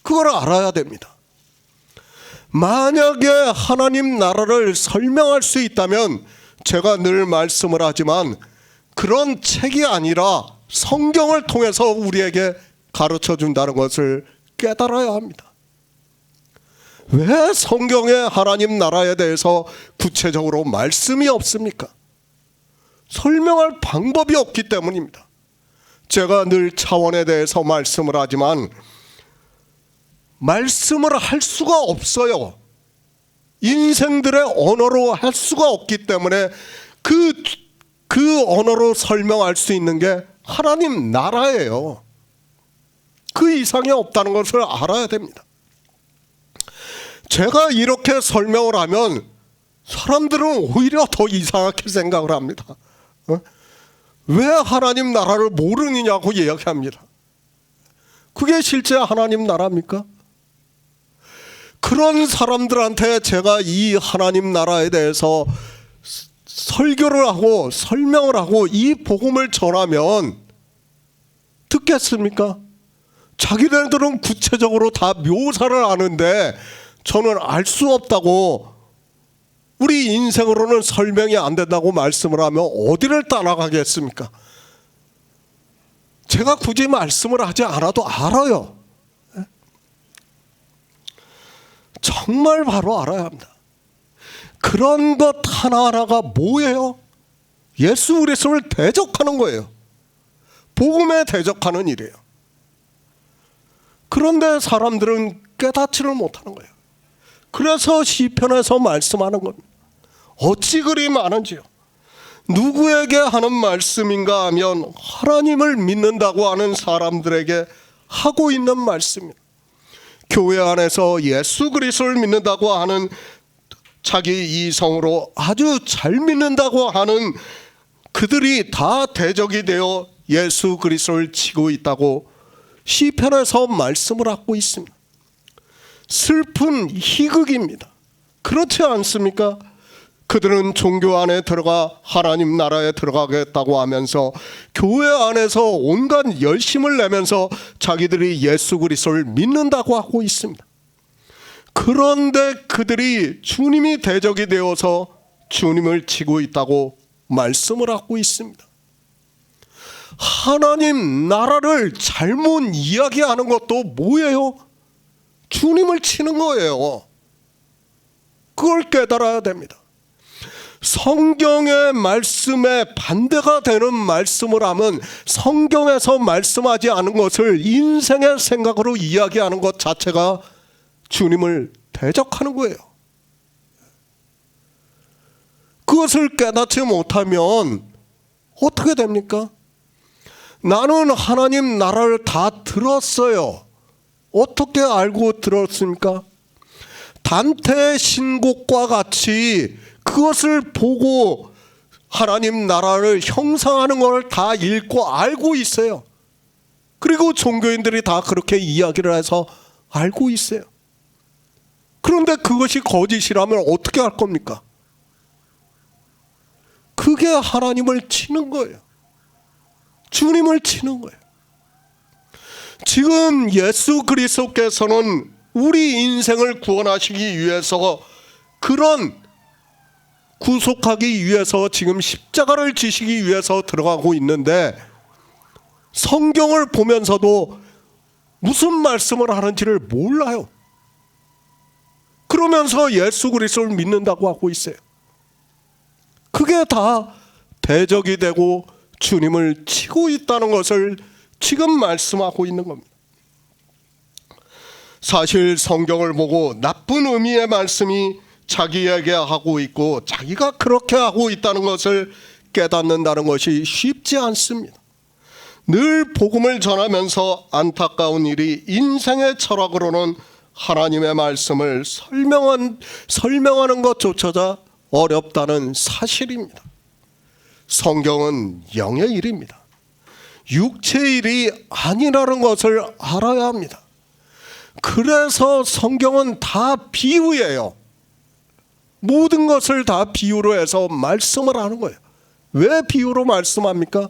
A: 그걸 알아야 됩니다. 만약에 하나님 나라를 설명할 수 있다면 제가 늘 말씀을 하지만 그런 책이 아니라 성경을 통해서 우리에게 가르쳐 준다는 것을 깨달아야 합니다. 왜 성경에 하나님 나라에 대해서 구체적으로 말씀이 없습니까? 설명할 방법이 없기 때문입니다. 제가 늘 차원에 대해서 말씀을 하지만 말씀을 할 수가 없어요. 인생들의 언어로 할 수가 없기 때문에 그 언어로 설명할 수 있는 게 하나님 나라예요. 그 이상이 없다는 것을 알아야 됩니다. 제가 이렇게 설명을 하면 사람들은 오히려 더 이상하게 생각을 합니다. 왜 하나님 나라를 모르느냐고 이야기합니다. 그게 실제 하나님 나라입니까? 그런 사람들한테 제가 이 하나님 나라에 대해서 설교를 하고 설명을 하고 이 복음을 전하면 듣겠습니까? 자기네들은 구체적으로 다 묘사를 하는데 저는 알 수 없다고, 우리 인생으로는 설명이 안 된다고 말씀을 하면 어디를 따라가겠습니까? 제가 굳이 말씀을 하지 않아도 알아요. 정말 바로 알아야 합니다. 그런 것 하나하나가 뭐예요? 예수 그리스도를 대적하는 거예요. 복음에 대적하는 일이에요. 그런데 사람들은 깨닫지를 못하는 거예요. 그래서 시편에서 말씀하는 겁니다. 어찌 그리 많은지요. 누구에게 하는 말씀인가 하면 하나님을 믿는다고 하는 사람들에게 하고 있는 말씀입니다. 교회 안에서 예수 그리스도를 믿는다고 하는, 자기 이성으로 아주 잘 믿는다고 하는 그들이 다 대적이 되어 예수 그리스도를 치고 있다고 시편에서 말씀을 하고 있습니다. 슬픈 희극입니다. 그렇지 않습니까? 그들은 종교 안에 들어가 하나님 나라에 들어가겠다고 하면서 교회 안에서 온갖 열심을 내면서 자기들이 예수 그리스도를 믿는다고 하고 있습니다. 그런데 그들이 주님이 대적이 되어서 주님을 치고 있다고 말씀을 하고 있습니다. 하나님 나라를 잘못 이야기하는 것도 뭐예요? 주님을 치는 거예요. 그걸 깨달아야 됩니다. 성경의 말씀에 반대가 되는 말씀을 하면 성경에서 말씀하지 않은 것을 인생의 생각으로 이야기하는 것 자체가 주님을 대적하는 거예요. 그것을 깨닫지 못하면 어떻게 됩니까? 나는 하나님 나라를 다 들었어요. 어떻게 알고 들었습니까? 단테 신곡과 같이 그것을 보고 하나님 나라를 형상하는 걸 다 읽고 알고 있어요. 그리고 종교인들이 다 그렇게 이야기를 해서 알고 있어요. 그런데 그것이 거짓이라면 어떻게 할 겁니까? 그게 하나님을 치는 거예요. 주님을 치는 거예요. 지금 예수 그리스도께서는 우리 인생을 구원하시기 위해서, 그런 구속하기 위해서 지금 십자가를 지시기 위해서 들어가고 있는데, 성경을 보면서도 무슨 말씀을 하는지를 몰라요. 그러면서 예수 그리스도를 믿는다고 하고 있어요. 그게 다 대적이 되고 주님을 치고 있다는 것을 지금 말씀하고 있는 겁니다. 사실 성경을 보고 나쁜 의미의 말씀이 자기에게 하고 있고 자기가 그렇게 하고 있다는 것을 깨닫는다는 것이 쉽지 않습니다. 늘 복음을 전하면서 안타까운 일이 인생의 철학으로는 하나님의 말씀을 설명하는 것조차 어렵다는 사실입니다. 성경은 영의 일입니다. 육체의 일이 아니라는 것을 알아야 합니다. 그래서 성경은 다 비유예요. 모든 것을 다 비유로 해서 말씀을 하는 거예요. 왜 비유로 말씀합니까?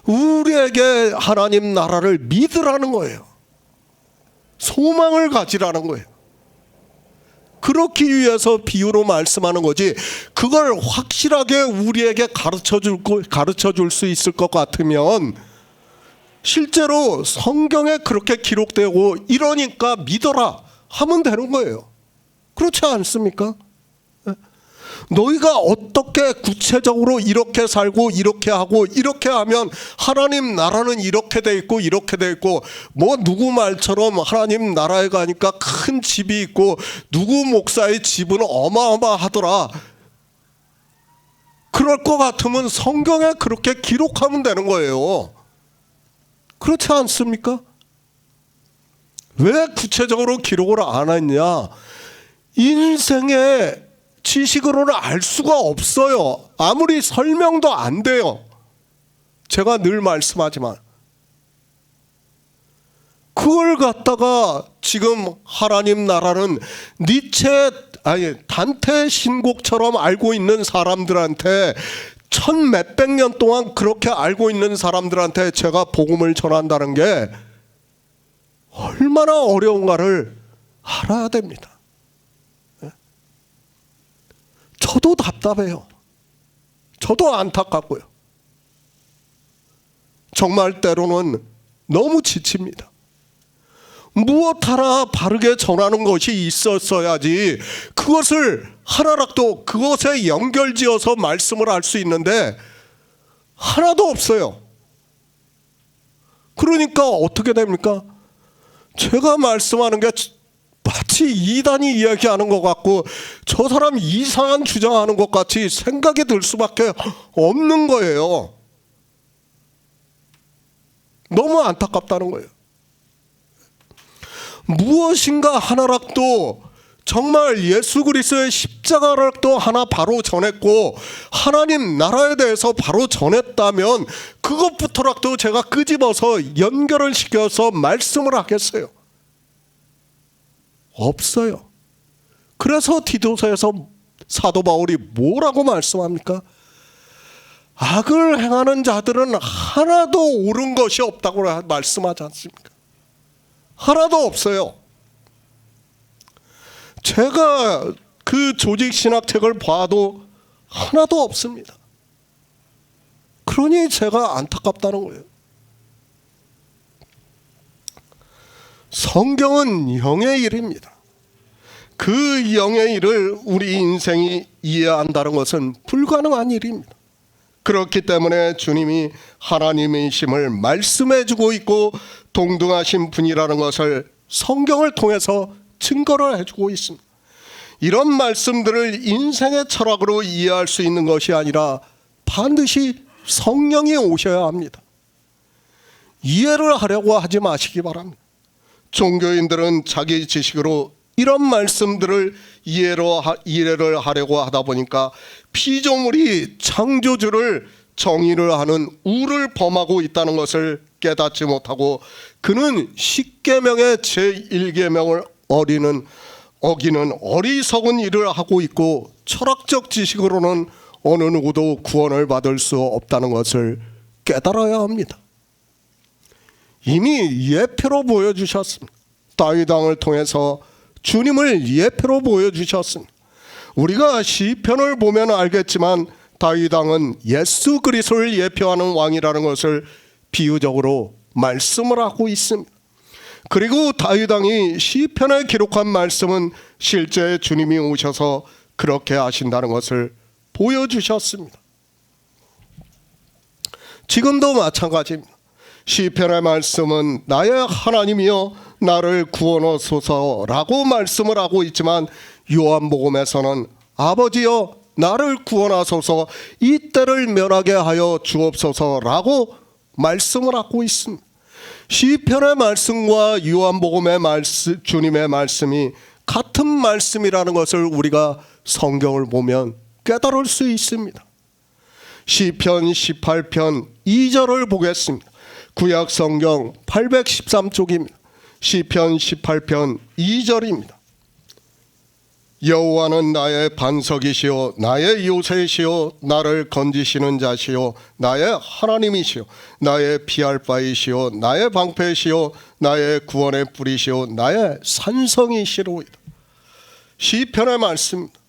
A: 우리에게 하나님 나라를 믿으라는 거예요. 소망을 가지라는 거예요. 그렇기 위해서 비유로 말씀하는 거지, 그걸 확실하게 우리에게 가르쳐 줄 수 있을 것 같으면 실제로 성경에 그렇게 기록되고 이러니까 믿어라 하면 되는 거예요. 그렇지 않습니까? 너희가 어떻게 구체적으로 이렇게 살고 이렇게 하고 이렇게 하면 하나님 나라는 이렇게 돼 있고 이렇게 돼 있고, 뭐 누구 말처럼 하나님 나라에 가니까 큰 집이 있고 누구 목사의 집은 어마어마하더라, 그럴 것 같으면 성경에 그렇게 기록하면 되는 거예요. 그렇지 않습니까? 왜 구체적으로 기록을 안 했냐? 인생의 지식으로는 알 수가 없어요. 아무리 설명도 안 돼요. 제가 늘 말씀하지만 그걸 갖다가 지금 하나님 나라는 단테 신곡처럼 알고 있는 사람들한테, 천 몇백 년 동안 그렇게 알고 있는 사람들한테 제가 복음을 전한다는 게 얼마나 어려운가를 알아야 됩니다. 저도 답답해요. 저도 안타깝고요. 정말 때로는 너무 지칩니다. 무엇 하나 바르게 전하는 것이 있었어야지 그것을 하나라도 그것에 연결지어서 말씀을 할 수 있는데 하나도 없어요. 그러니까 어떻게 됩니까? 제가 말씀하는 게 마치 이단이 이야기하는 것 같고 저 사람 이상한 주장하는 것 같이 생각이 들 수밖에 없는 거예요. 너무 안타깝다는 거예요. 무엇인가 하나라도 정말 예수 그리스도의 십자가락도 하나 바로 전했고 하나님 나라에 대해서 바로 전했다면 그것부터라도 제가 끄집어서 연결을 시켜서 말씀을 하겠어요. 없어요. 그래서 디도서에서 사도 바울이 뭐라고 말씀합니까? 악을 행하는 자들은 하나도 옳은 것이 없다고 말씀하지 않습니까? 하나도 없어요. 제가 그 조직신학책을 봐도 하나도 없습니다. 그러니 제가 안타깝다는 거예요. 성경은 영의 일입니다. 그 영의 일을 우리 인생이 이해한다는 것은 불가능한 일입니다. 그렇기 때문에 주님이 하나님이심을 말씀해주고 있고 동등하신 분이라는 것을 성경을 통해서 증거를 해주고 있습니다. 이런 말씀들을 인생의 철학으로 이해할 수 있는 것이 아니라 반드시 성령이 오셔야 합니다. 이해를 하려고 하지 마시기 바랍니다. 종교인들은 자기 지식으로 이런 말씀들을 이해를 하려고 하다 보니까 피조물이 창조주를 정의를 하는 우를 범하고 있다는 것을 깨닫지 못하고 그는 십계명의 제1계명을 어기는 어리석은 일을 하고 있고 철학적 지식으로는 어느 누구도 구원을 받을 수 없다는 것을 깨달아야 합니다. 이미 예표로 보여주셨습니다. 다윗 왕을 통해서 주님을 예표로 보여주셨습니다. 우리가 시편을 보면 알겠지만 다윗 왕은 예수 그리스도를 예표하는 왕이라는 것을 비유적으로 말씀을 하고 있습니다. 그리고 다윗 왕이 시편에 기록한 말씀은 실제 주님이 오셔서 그렇게 하신다는 것을 보여주셨습니다. 지금도 마찬가지입니다. 시편의 말씀은 나의 하나님이여 나를 구원하소서라고 말씀을 하고 있지만 요한복음에서는 아버지여 나를 구원하소서 이 때를 면하게 하여 주옵소서라고 말씀을 하고 있습니다. 시편의 말씀과 요한복음의 말씀, 주님의 말씀이 같은 말씀이라는 것을 우리가 성경을 보면 깨달을 수 있습니다. 시편 18편 2절을 보겠습니다. 구약 성경 813쪽입니다. 시편 18편 2절입니다. 여호와는 나의 반석이시요 나의 요새시요 나를 건지시는 자시요 나의 하나님이시요 나의 피할 바이시요 나의 방패시요 나의 구원의 뿌리시요 나의 산성이시로이다. 시편의 말씀입니다.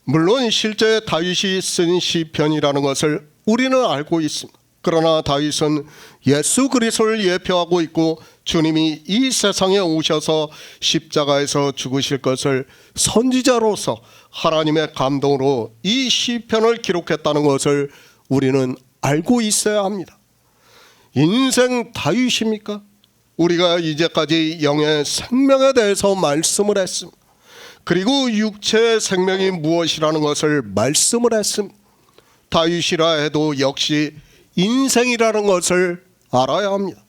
A: 물론 실제 다윗이 쓴 시편이라는 것을 우리는 알고 있습니다. 그러나 다윗은 예수 그리스도를 예표하고 있고 주님이 이 세상에 오셔서 십자가에서 죽으실 것을 선지자로서 하나님의 감동으로 이 시편을 기록했다는 것을 우리는 알고 있어야 합니다. 인생 다윗입니까? 우리가 이제까지 영의 생명에 대해서 말씀을 했습니다. 그리고 육체의 생명이 무엇이라는 것을 말씀을 했습니다. 다윗이라 해도 역시 인생이라는 것을 알아야 합니다.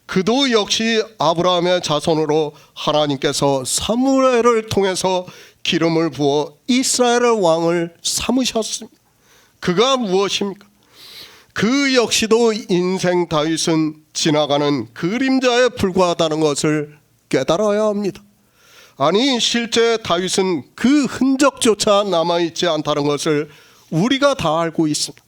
A: 그도 역시 아브라함의 자손으로 하나님께서 사무엘을 통해서 기름을 부어 이스라엘의 왕을 삼으셨습니다. 그가 무엇입니까? 그 역시도 인생 다윗은 지나가는 그림자에 불과하다는 것을 깨달아야 합니다. 아니 실제 다윗은 그 흔적조차 남아있지 않다는 것을 우리가 다 알고 있습니다.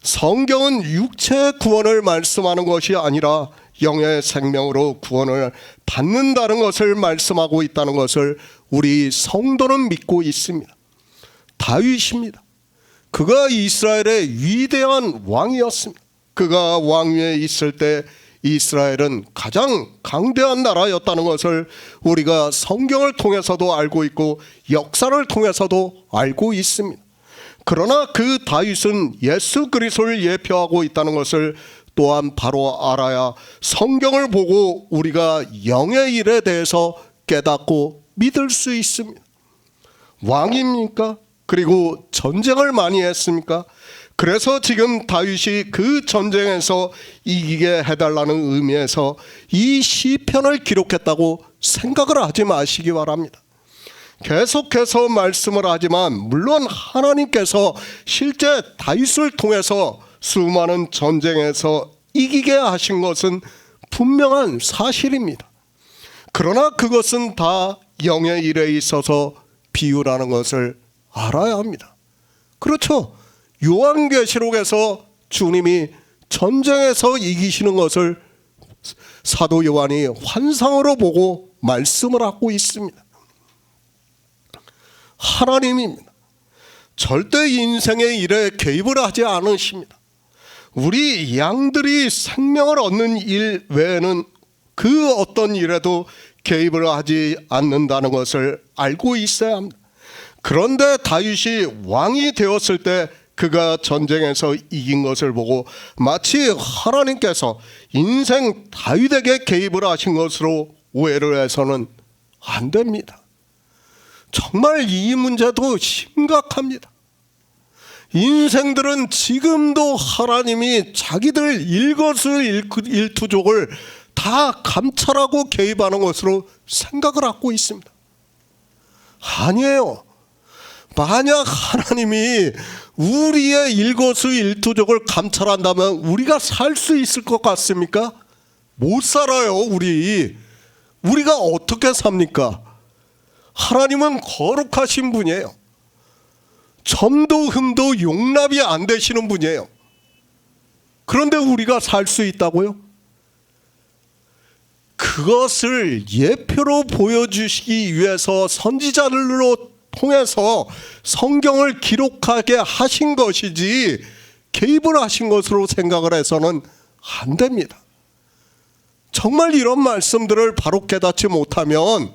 A: 성경은 육체의 구원을 말씀하는 것이 아니라 영의 생명으로 구원을 받는다는 것을 말씀하고 있다는 것을 우리 성도는 믿고 있습니다. 다윗입니다. 그가 이스라엘의 위대한 왕이었습니다. 그가 왕위에 있을 때 이스라엘은 가장 강대한 나라였다는 것을 우리가 성경을 통해서도 알고 있고 역사를 통해서도 알고 있습니다. 그러나 그 다윗은 예수 그리스도를 예표하고 있다는 것을 또한 바로 알아야 성경을 보고 우리가 영의 일에 대해서 깨닫고 믿을 수 있습니다. 왕입니까? 그리고 전쟁을 많이 했습니까? 그래서 지금 다윗이 그 전쟁에서 이기게 해달라는 의미에서 이 시편을 기록했다고 생각을 하지 마시기 바랍니다. 계속해서 말씀을 하지만 물론 하나님께서 실제 다윗을 통해서 수많은 전쟁에서 이기게 하신 것은 분명한 사실입니다. 그러나 그것은 다 영의 일에 있어서 비유라는 것을 알아야 합니다. 그렇죠. 요한계시록에서 주님이 전쟁에서 이기시는 것을 사도 요한이 환상으로 보고 말씀을 하고 있습니다. 하나님입니다. 절대 인생의 일에 개입을 하지 않으십니다. 우리 양들이 생명을 얻는 일 외에는 그 어떤 일에도 개입을 하지 않는다는 것을 알고 있어야 합니다. 그런데 다윗이 왕이 되었을 때 그가 전쟁에서 이긴 것을 보고 마치 하나님께서 인생 다윗에게 개입을 하신 것으로 오해를 해서는 안 됩니다. 정말 이 문제도 심각합니다. 인생들은 지금도 하나님이 자기들 일거수일투족을 다 감찰하고 개입하는 것으로 생각을 하고 있습니다. 아니에요. 만약 하나님이 우리의 일거수일투족을 감찰한다면 우리가 살 수 있을 것 같습니까? 못 살아요. 우리가 어떻게 삽니까? 하나님은 거룩하신 분이에요. 점도 흠도 용납이 안 되시는 분이에요. 그런데 우리가 살 수 있다고요? 그것을 예표로 보여주시기 위해서 선지자들로 통해서 성경을 기록하게 하신 것이지 개입을 하신 것으로 생각을 해서는 안 됩니다. 정말 이런 말씀들을 바로 깨닫지 못하면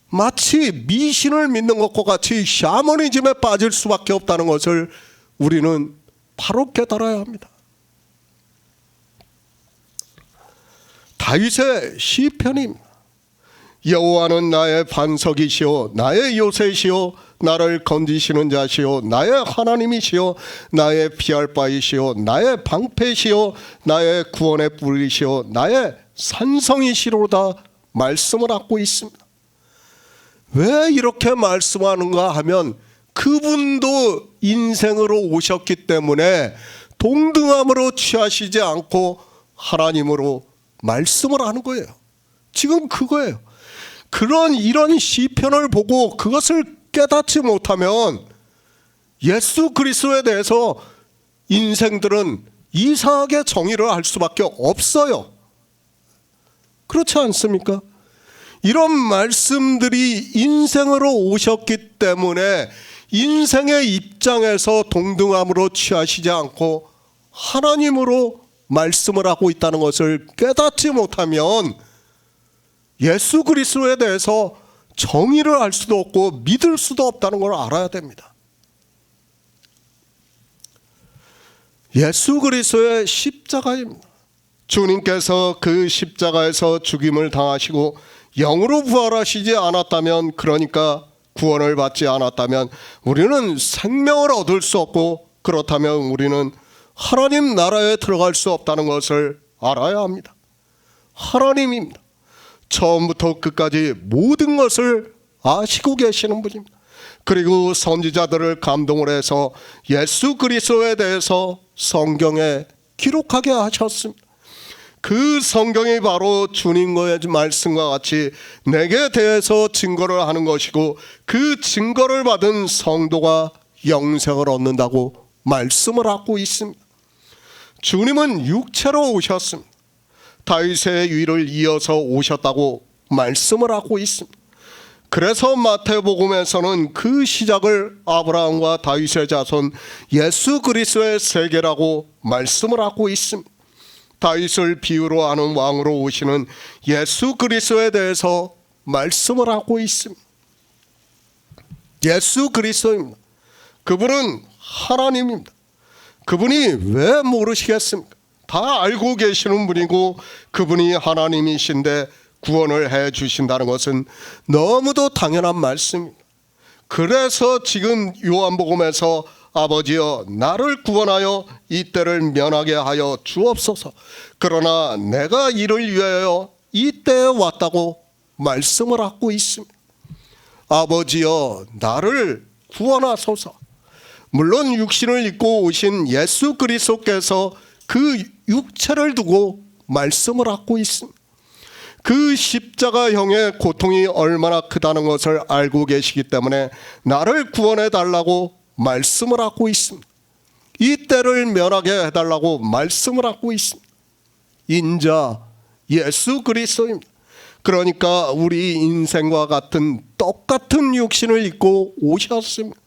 A: 마치 미신을 믿는 것과 같이 샤머니즘에 빠질 수밖에 없다는 것을 우리는 바로 깨달아야 합니다. 다윗의 시편입니다. 여호와는 나의 반석이시오 나의 요새시오 나를 건지시는 자시오 나의 하나님이시오 나의 피할 바이시오 나의 방패시오 나의 구원의 뿌리시오 나의 산성이시로다 말씀을 하고 있습니다. 왜 이렇게 말씀하는가 하면 그분도 인생으로 오셨기 때문에 동등함으로 취하시지 않고 하나님으로 말씀을 하는 거예요. 지금 그거예요. 이런 시편을 보고 그것을 깨닫지 못하면 예수 그리스도에 대해서 인생들은 이상하게 정의를 할 수밖에 없어요. 그렇지 않습니까? 이런 말씀들이 인생으로 오셨기 때문에 인생의 입장에서 동등함으로 취하시지 않고 하나님으로 말씀을 하고 있다는 것을 깨닫지 못하면 예수 그리스도에 대해서 정의를 할 수도 없고 믿을 수도 없다는 걸 알아야 됩니다. 예수 그리스도의 십자가입니다. 주님께서 그 십자가에서 죽임을 당하시고 영으로 부활하시지 않았다면, 그러니까 구원을 받지 않았다면 우리는 생명을 얻을 수 없고, 그렇다면 우리는 하나님 나라에 들어갈 수 없다는 것을 알아야 합니다. 하나님입니다. 처음부터 끝까지 모든 것을 아시고 계시는 분입니다. 그리고 선지자들을 감동을 해서 예수 그리스도에 대해서 성경에 기록하게 하셨습니다. 그 성경이 바로 주님의 말씀과 같이 내게 대해서 증거를 하는 것이고, 그 증거를 받은 성도가 영생을 얻는다고 말씀을 하고 있습니다. 주님은 육체로 오셨습니다. 다윗의 위를 이어서 오셨다고 말씀을 하고 있습니다. 그래서 마태복음에서는 그 시작을 아브라함과 다윗의 자손 예수 그리스도의 세계라고 말씀을 하고 있습니다. 다윗을 비유로 하는 왕으로 오시는 예수 그리스도에 대해서 말씀을 하고 있습니다. 예수 그리스도입니다. 그분은 하나님입니다. 그분이 왜 모르시겠습니까? 다 알고 계시는 분이고 그분이 하나님이신데 구원을 해 주신다는 것은 너무도 당연한 말씀입니다. 그래서 지금 요한복음에서 아버지여 나를 구원하여 이 때를 면하게 하여 주옵소서, 그러나 내가 이를 위하여 이 때에 왔다고 말씀을 하고 있습니다. 아버지여 나를 구원하소서. 물론 육신을 입고 오신 예수 그리스도께서 그 육체를 두고 말씀을 하고 있습니다. 그 십자가형의 고통이 얼마나 크다는 것을 알고 계시기 때문에 나를 구원해 달라고 말씀을 하고 있습니다. 이 때를 면하게 해달라고 말씀을 하고 있습니다. 인자 예수 그리스도입니다. 그러니까 우리 인생과 같은 똑같은 육신을 입고 오셨습니다.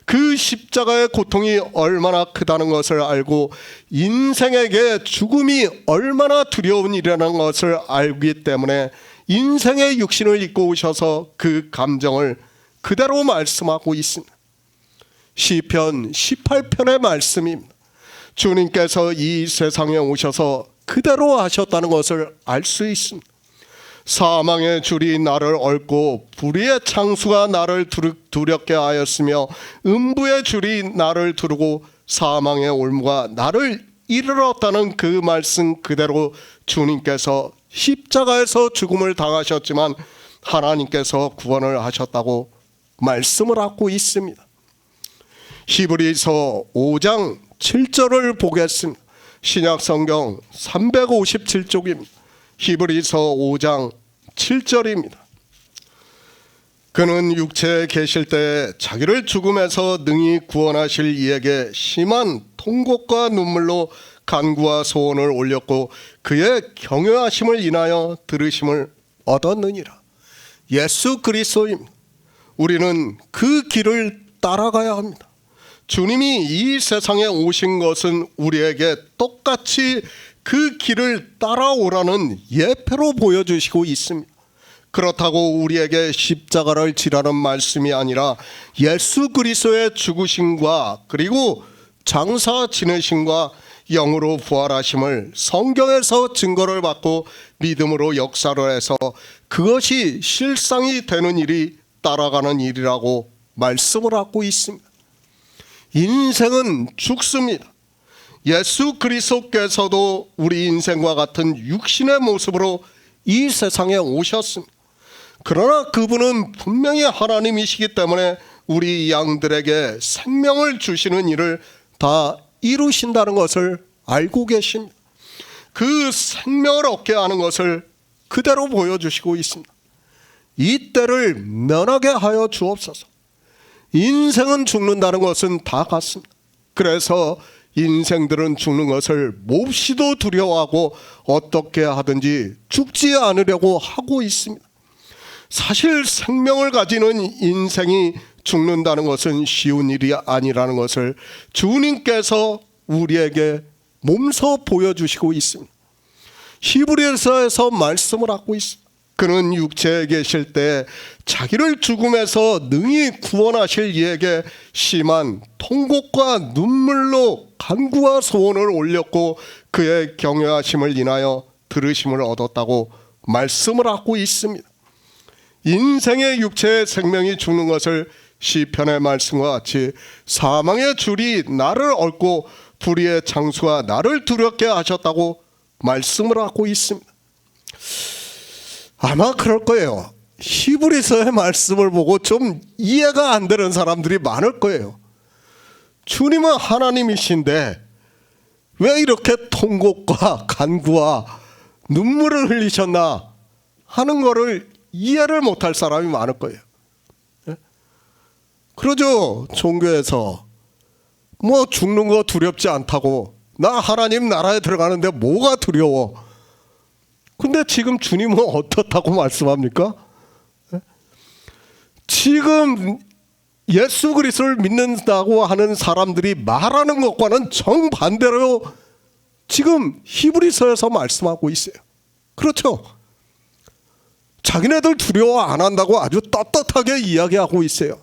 A: 그 십자가의 고통이 얼마나 크다는 것을 알고 인생에게 죽음이 얼마나 두려운 일이라는 것을 알기 때문에 인생의 육신을 입고 오셔서 그 감정을 그대로 말씀하고 있습니다. 시편 18편의 말씀입니다. 주님께서 이 세상에 오셔서 그대로 하셨다는 것을 알 수 있습니다. 사망의 줄이 나를 얽고 불의의 창수가 나를 두렵게 하였으며 음부의 줄이 나를 두르고 사망의 올무가 나를 이르렀다는 그 말씀 그대로 주님께서 십자가에서 죽음을 당하셨지만 하나님께서 구원을 하셨다고 말씀을 하고 있습니다. 히브리서 5장 7절을 보겠습니다. 신약성경 357쪽입니다. 히브리서 5장 7절입니다. 그는 육체에 계실 때 자기를 죽음에서 능히 구원하실 이에게 심한 통곡과 눈물로 간구와 소원을 올렸고 그의 경외하심을 인하여 들으심을 얻었느니라. 예수 그리스도입니다. 우리는 그 길을 따라가야 합니다. 주님이 이 세상에 오신 것은 우리에게 똑같이 그 길을 따라오라는 예표로 보여주시고 있습니다. 그렇다고 우리에게 십자가를 지라는 말씀이 아니라 예수 그리스도의 죽으심과 그리고 장사 지내심과 영으로 부활하심을 성경에서 증거를 받고 믿음으로 역사를 해서 그것이 실상이 되는 일이 따라가는 일이라고 말씀을 하고 있습니다. 인생은 죽습니다. 예수 그리스도께서도 우리 인생과 같은 육신의 모습으로 이 세상에 오셨습니다. 그러나 그분은 분명히 하나님이시기 때문에 우리 양들에게 생명을 주시는 일을 다 이루신다는 것을 알고 계십니다. 그 생명을 얻게 하는 것을 그대로 보여주시고 있습니다. 이 때를 면하게 하여 주옵소서. 인생은 죽는다는 것은 다 같습니다. 그래서 인생들은 죽는 것을 몹시도 두려워하고 어떻게 하든지 죽지 않으려고 하고 있습니다. 사실 생명을 가지는 인생이 죽는다는 것은 쉬운 일이 아니라는 것을 주님께서 우리에게 몸소 보여주시고 있습니다. 히브리서에서 말씀을 하고 있습니다. 그는 육체에 계실 때 자기를 죽음에서 능히 구원하실 이에게 심한 통곡과 눈물로 간구와 소원을 올렸고 그의 경외하심을 인하여 들으심을 얻었다고 말씀을 하고 있습니다. 인생의 육체의 생명이 죽는 것을 시편의 말씀과 같이 사망의 줄이 나를 얽고 불의의 장수가 나를 두렵게 하셨다고 말씀을 하고 있습니다. 아마 그럴 거예요. 히브리서의 말씀을 보고 좀 이해가 안 되는 사람들이 많을 거예요. 주님은 하나님이신데 왜 이렇게 통곡과 간구와 눈물을 흘리셨나 하는 거를 이해를 못할 사람이 많을 거예요. 그러죠. 종교에서 뭐 죽는 거 두렵지 않다고, 나 하나님 나라에 들어가는데 뭐가 두려워. 근데 지금 주님은 어떻다고 말씀합니까? 지금 예수 그리스도를 믿는다고 하는 사람들이 말하는 것과는 정반대로 지금 히브리서에서 말씀하고 있어요. 그렇죠? 자기네들 두려워 안 한다고 아주 떳떳하게 이야기하고 있어요.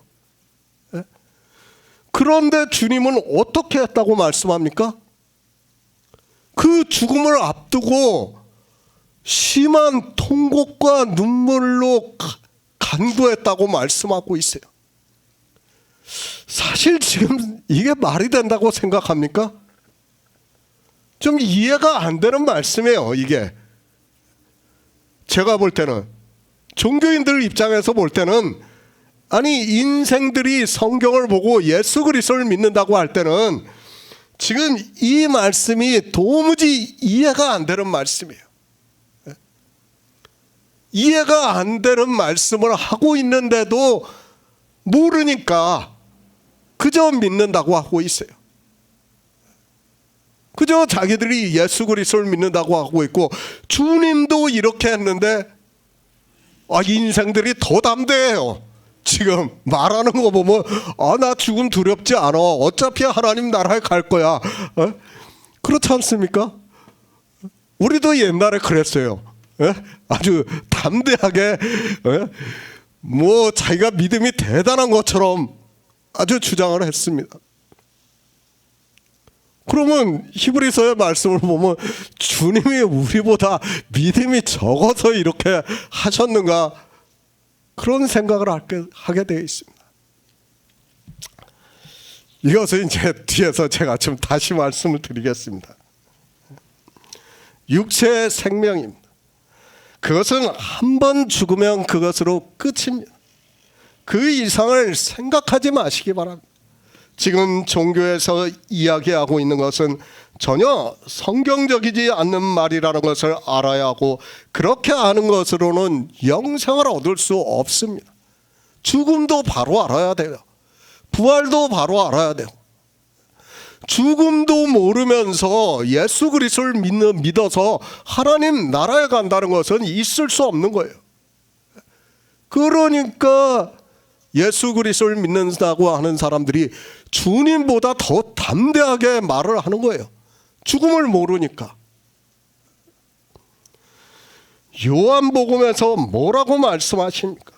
A: 그런데 주님은 어떻게 했다고 말씀합니까? 그 죽음을 앞두고 심한 통곡과 눈물로 간구했다고 말씀하고 있어요. 사실 지금 이게 말이 된다고 생각합니까? 좀 이해가 안 되는 말씀이에요. 이게 제가 볼 때는, 종교인들 입장에서 볼 때는, 아니 인생들이 성경을 보고 예수 그리스도를 믿는다고 할 때는 지금 이 말씀이 도무지 이해가 안 되는 말씀이에요. 이해가 안 되는 말씀을 하고 있는데도 모르니까 그저 믿는다고 하고 있어요. 그저 자기들이 예수 그리스도를 믿는다고 하고 있고, 주님도 이렇게 했는데 인생들이 더 담대해요. 지금 말하는 거 보면 나 죽음 두렵지 않아, 어차피 하나님 나라에 갈 거야. 그렇지 않습니까? 우리도 옛날에 그랬어요. 아주 담대하게 뭐 자기가 믿음이 대단한 것처럼 아주 주장을 했습니다. 그러면 히브리서의 말씀을 보면 주님이 우리보다 믿음이 적어서 이렇게 하셨는가, 그런 생각을 하게 되어 있습니다. 이것을 이제 뒤에서 제가 좀 다시 말씀을 드리겠습니다. 육체의 생명입니다. 그것은 한 번 죽으면 그것으로 끝입니다. 그 이상을 생각하지 마시기 바랍니다. 지금 종교에서 이야기하고 있는 것은 전혀 성경적이지 않는 말이라는 것을 알아야 하고, 그렇게 아는 것으로는 영생을 얻을 수 없습니다. 죽음도 바로 알아야 돼요. 부활도 바로 알아야 돼요. 죽음도 모르면서 예수 그리스도를 믿어서 하나님 나라에 간다는 것은 있을 수 없는 거예요. 그러니까 예수 그리스도를 믿는다고 하는 사람들이 주님보다 더 담대하게 말을 하는 거예요. 죽음을 모르니까. 요한복음에서 뭐라고 말씀하십니까?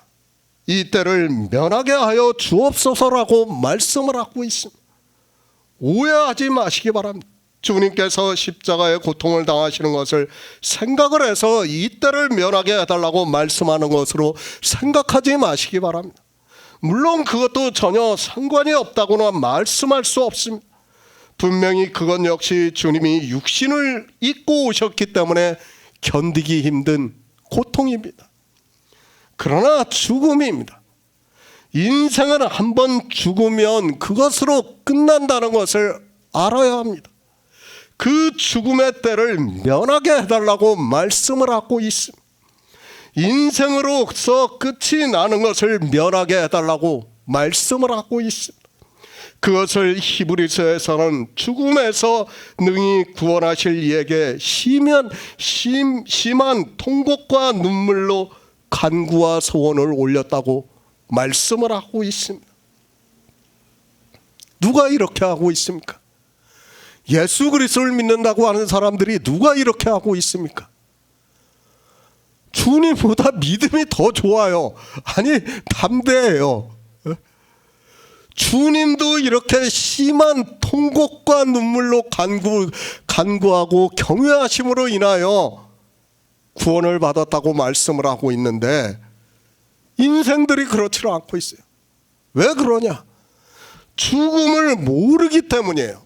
A: 이 때를 면하게 하여 주옵소서라고 말씀을 하고 있습니다. 오해하지 마시기 바랍니다. 주님께서 십자가의 고통을 당하시는 것을 생각을 해서 이 때를 면하게 해달라고 말씀하는 것으로 생각하지 마시기 바랍니다. 물론 그것도 전혀 상관이 없다고는 말씀할 수 없습니다. 분명히 그건 역시 주님이 육신을 입고 오셨기 때문에 견디기 힘든 고통입니다. 그러나 죽음입니다. 인생은 한번 죽으면 그것으로 끝난다는 것을 알아야 합니다. 그 죽음의 때를 면하게 해달라고 말씀을 하고 있습니다. 인생으로서 끝이 나는 것을 면하게 해달라고 말씀을 하고 있습니다. 그것을 히브리서에서는 죽음에서 능히 구원하실 이에게 심한 통곡과 눈물로 간구와 소원을 올렸다고 말씀을 하고 있습니다. 누가 이렇게 하고 있습니까? 예수 그리스도를 믿는다고 하는 사람들이 누가 이렇게 하고 있습니까? 주님보다 믿음이 더 좋아요. 아니, 담대해요. 주님도 이렇게 심한 통곡과 눈물로 간구하고 경외하심으로 인하여 구원을 받았다고 말씀을 하고 있는데, 인생들이 그렇지는 않고 있어요. 왜 그러냐? 죽음을 모르기 때문이에요.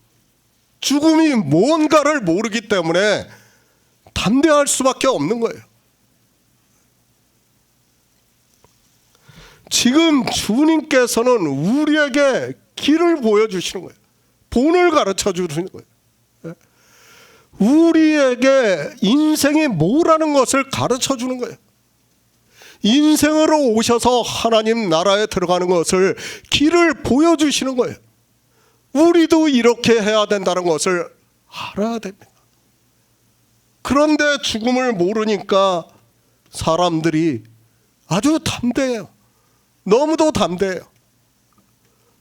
A: 죽음이 뭔가를 모르기 때문에 담대할 수밖에 없는 거예요. 지금 주님께서는 우리에게 길을 보여주시는 거예요. 본을 가르쳐 주시는 거예요. 우리에게 인생이 뭐라는 것을 가르쳐 주는 거예요. 인생으로 오셔서 하나님 나라에 들어가는 것을 길을 보여주시는 거예요. 우리도 이렇게 해야 된다는 것을 알아야 됩니다. 그런데 죽음을 모르니까 사람들이 아주 담대해요. 너무도 담대해요.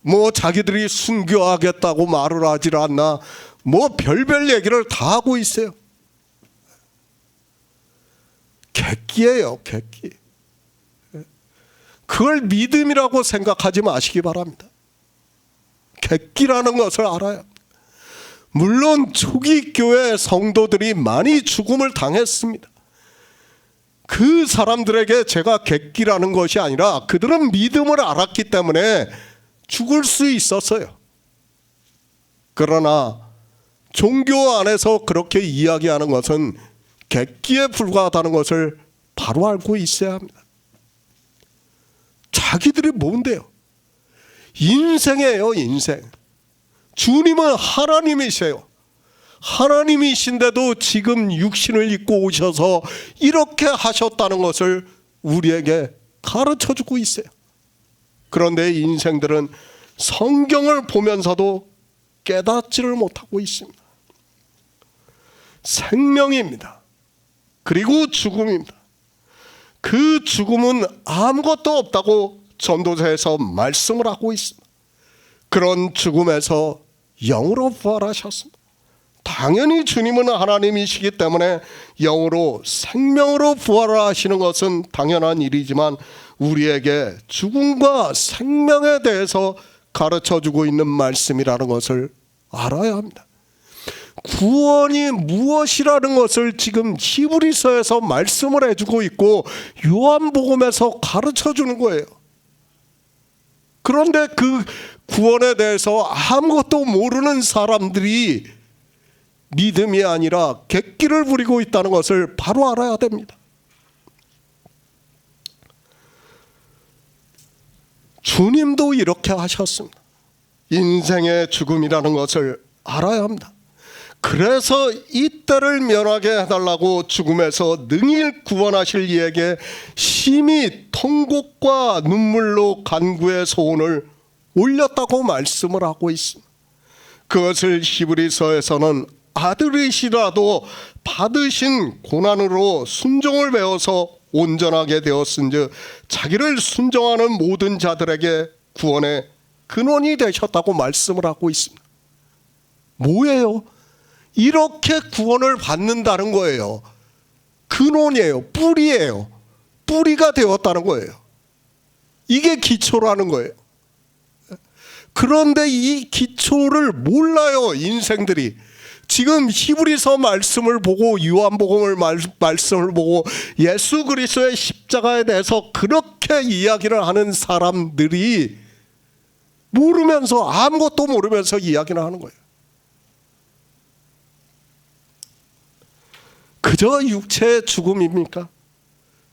A: 뭐 자기들이 순교하겠다고 말을 하질 않나, 뭐 별별 얘기를 다 하고 있어요. 객기예요, 객기. 그걸 믿음이라고 생각하지 마시기 바랍니다. 객기라는 것을 알아야 합니다. 물론 초기 교회 성도들이 많이 죽음을 당했습니다. 그 사람들에게 제가 객기라는 것이 아니라 그들은 믿음을 알았기 때문에 죽을 수 있었어요. 그러나 종교 안에서 그렇게 이야기하는 것은 객기에 불과하다는 것을 바로 알고 있어야 합니다. 자기들이 뭔데요? 인생이에요, 인생. 주님은 하나님이세요. 하나님이신데도 지금 육신을 입고 오셔서 이렇게 하셨다는 것을 우리에게 가르쳐주고 있어요. 그런데 인생들은 성경을 보면서도 깨닫지를 못하고 있습니다. 생명입니다. 그리고 죽음입니다. 그 죽음은 아무것도 없다고 전도서에서 말씀을 하고 있습니다. 그런 죽음에서 영으로 부활하셨습니다. 당연히 주님은 하나님이시기 때문에 영으로 생명으로 부활하시는 것은 당연한 일이지만, 우리에게 죽음과 생명에 대해서 가르쳐주고 있는 말씀이라는 것을 알아야 합니다. 구원이 무엇이라는 것을 지금 히브리서에서 말씀을 해주고 있고 요한복음에서 가르쳐주는 거예요. 그런데 그 구원에 대해서 아무것도 모르는 사람들이 믿음이 아니라 객기를 부리고 있다는 것을 바로 알아야 됩니다. 주님도 이렇게 하셨습니다. 인생의 죽음이라는 것을 알아야 합니다. 그래서 이 때를 면하게 해달라고 죽음에서 능히 구원하실 이에게 심히 통곡과 눈물로 간구의 소원을 올렸다고 말씀을 하고 있습니다. 그것을 히브리서에서는 아들이시라도 받으신 고난으로 순종을 배워서 온전하게 되었은즉 자기를 순종하는 모든 자들에게 구원의 근원이 되셨다고 말씀을 하고 있습니다. 뭐예요? 이렇게 구원을 받는다는 거예요. 근원이에요. 뿌리예요. 뿌리가 되었다는 거예요. 이게 기초라는 거예요. 그런데 이 기초를 몰라요, 인생들이. 지금 히브리서 말씀을 보고 요한복음을 말씀을 보고 예수 그리스도의 십자가에 대해서 그렇게 이야기를 하는 사람들이 모르면서, 아무것도 모르면서 이야기를 하는 거예요. 그저 육체의 죽음입니까?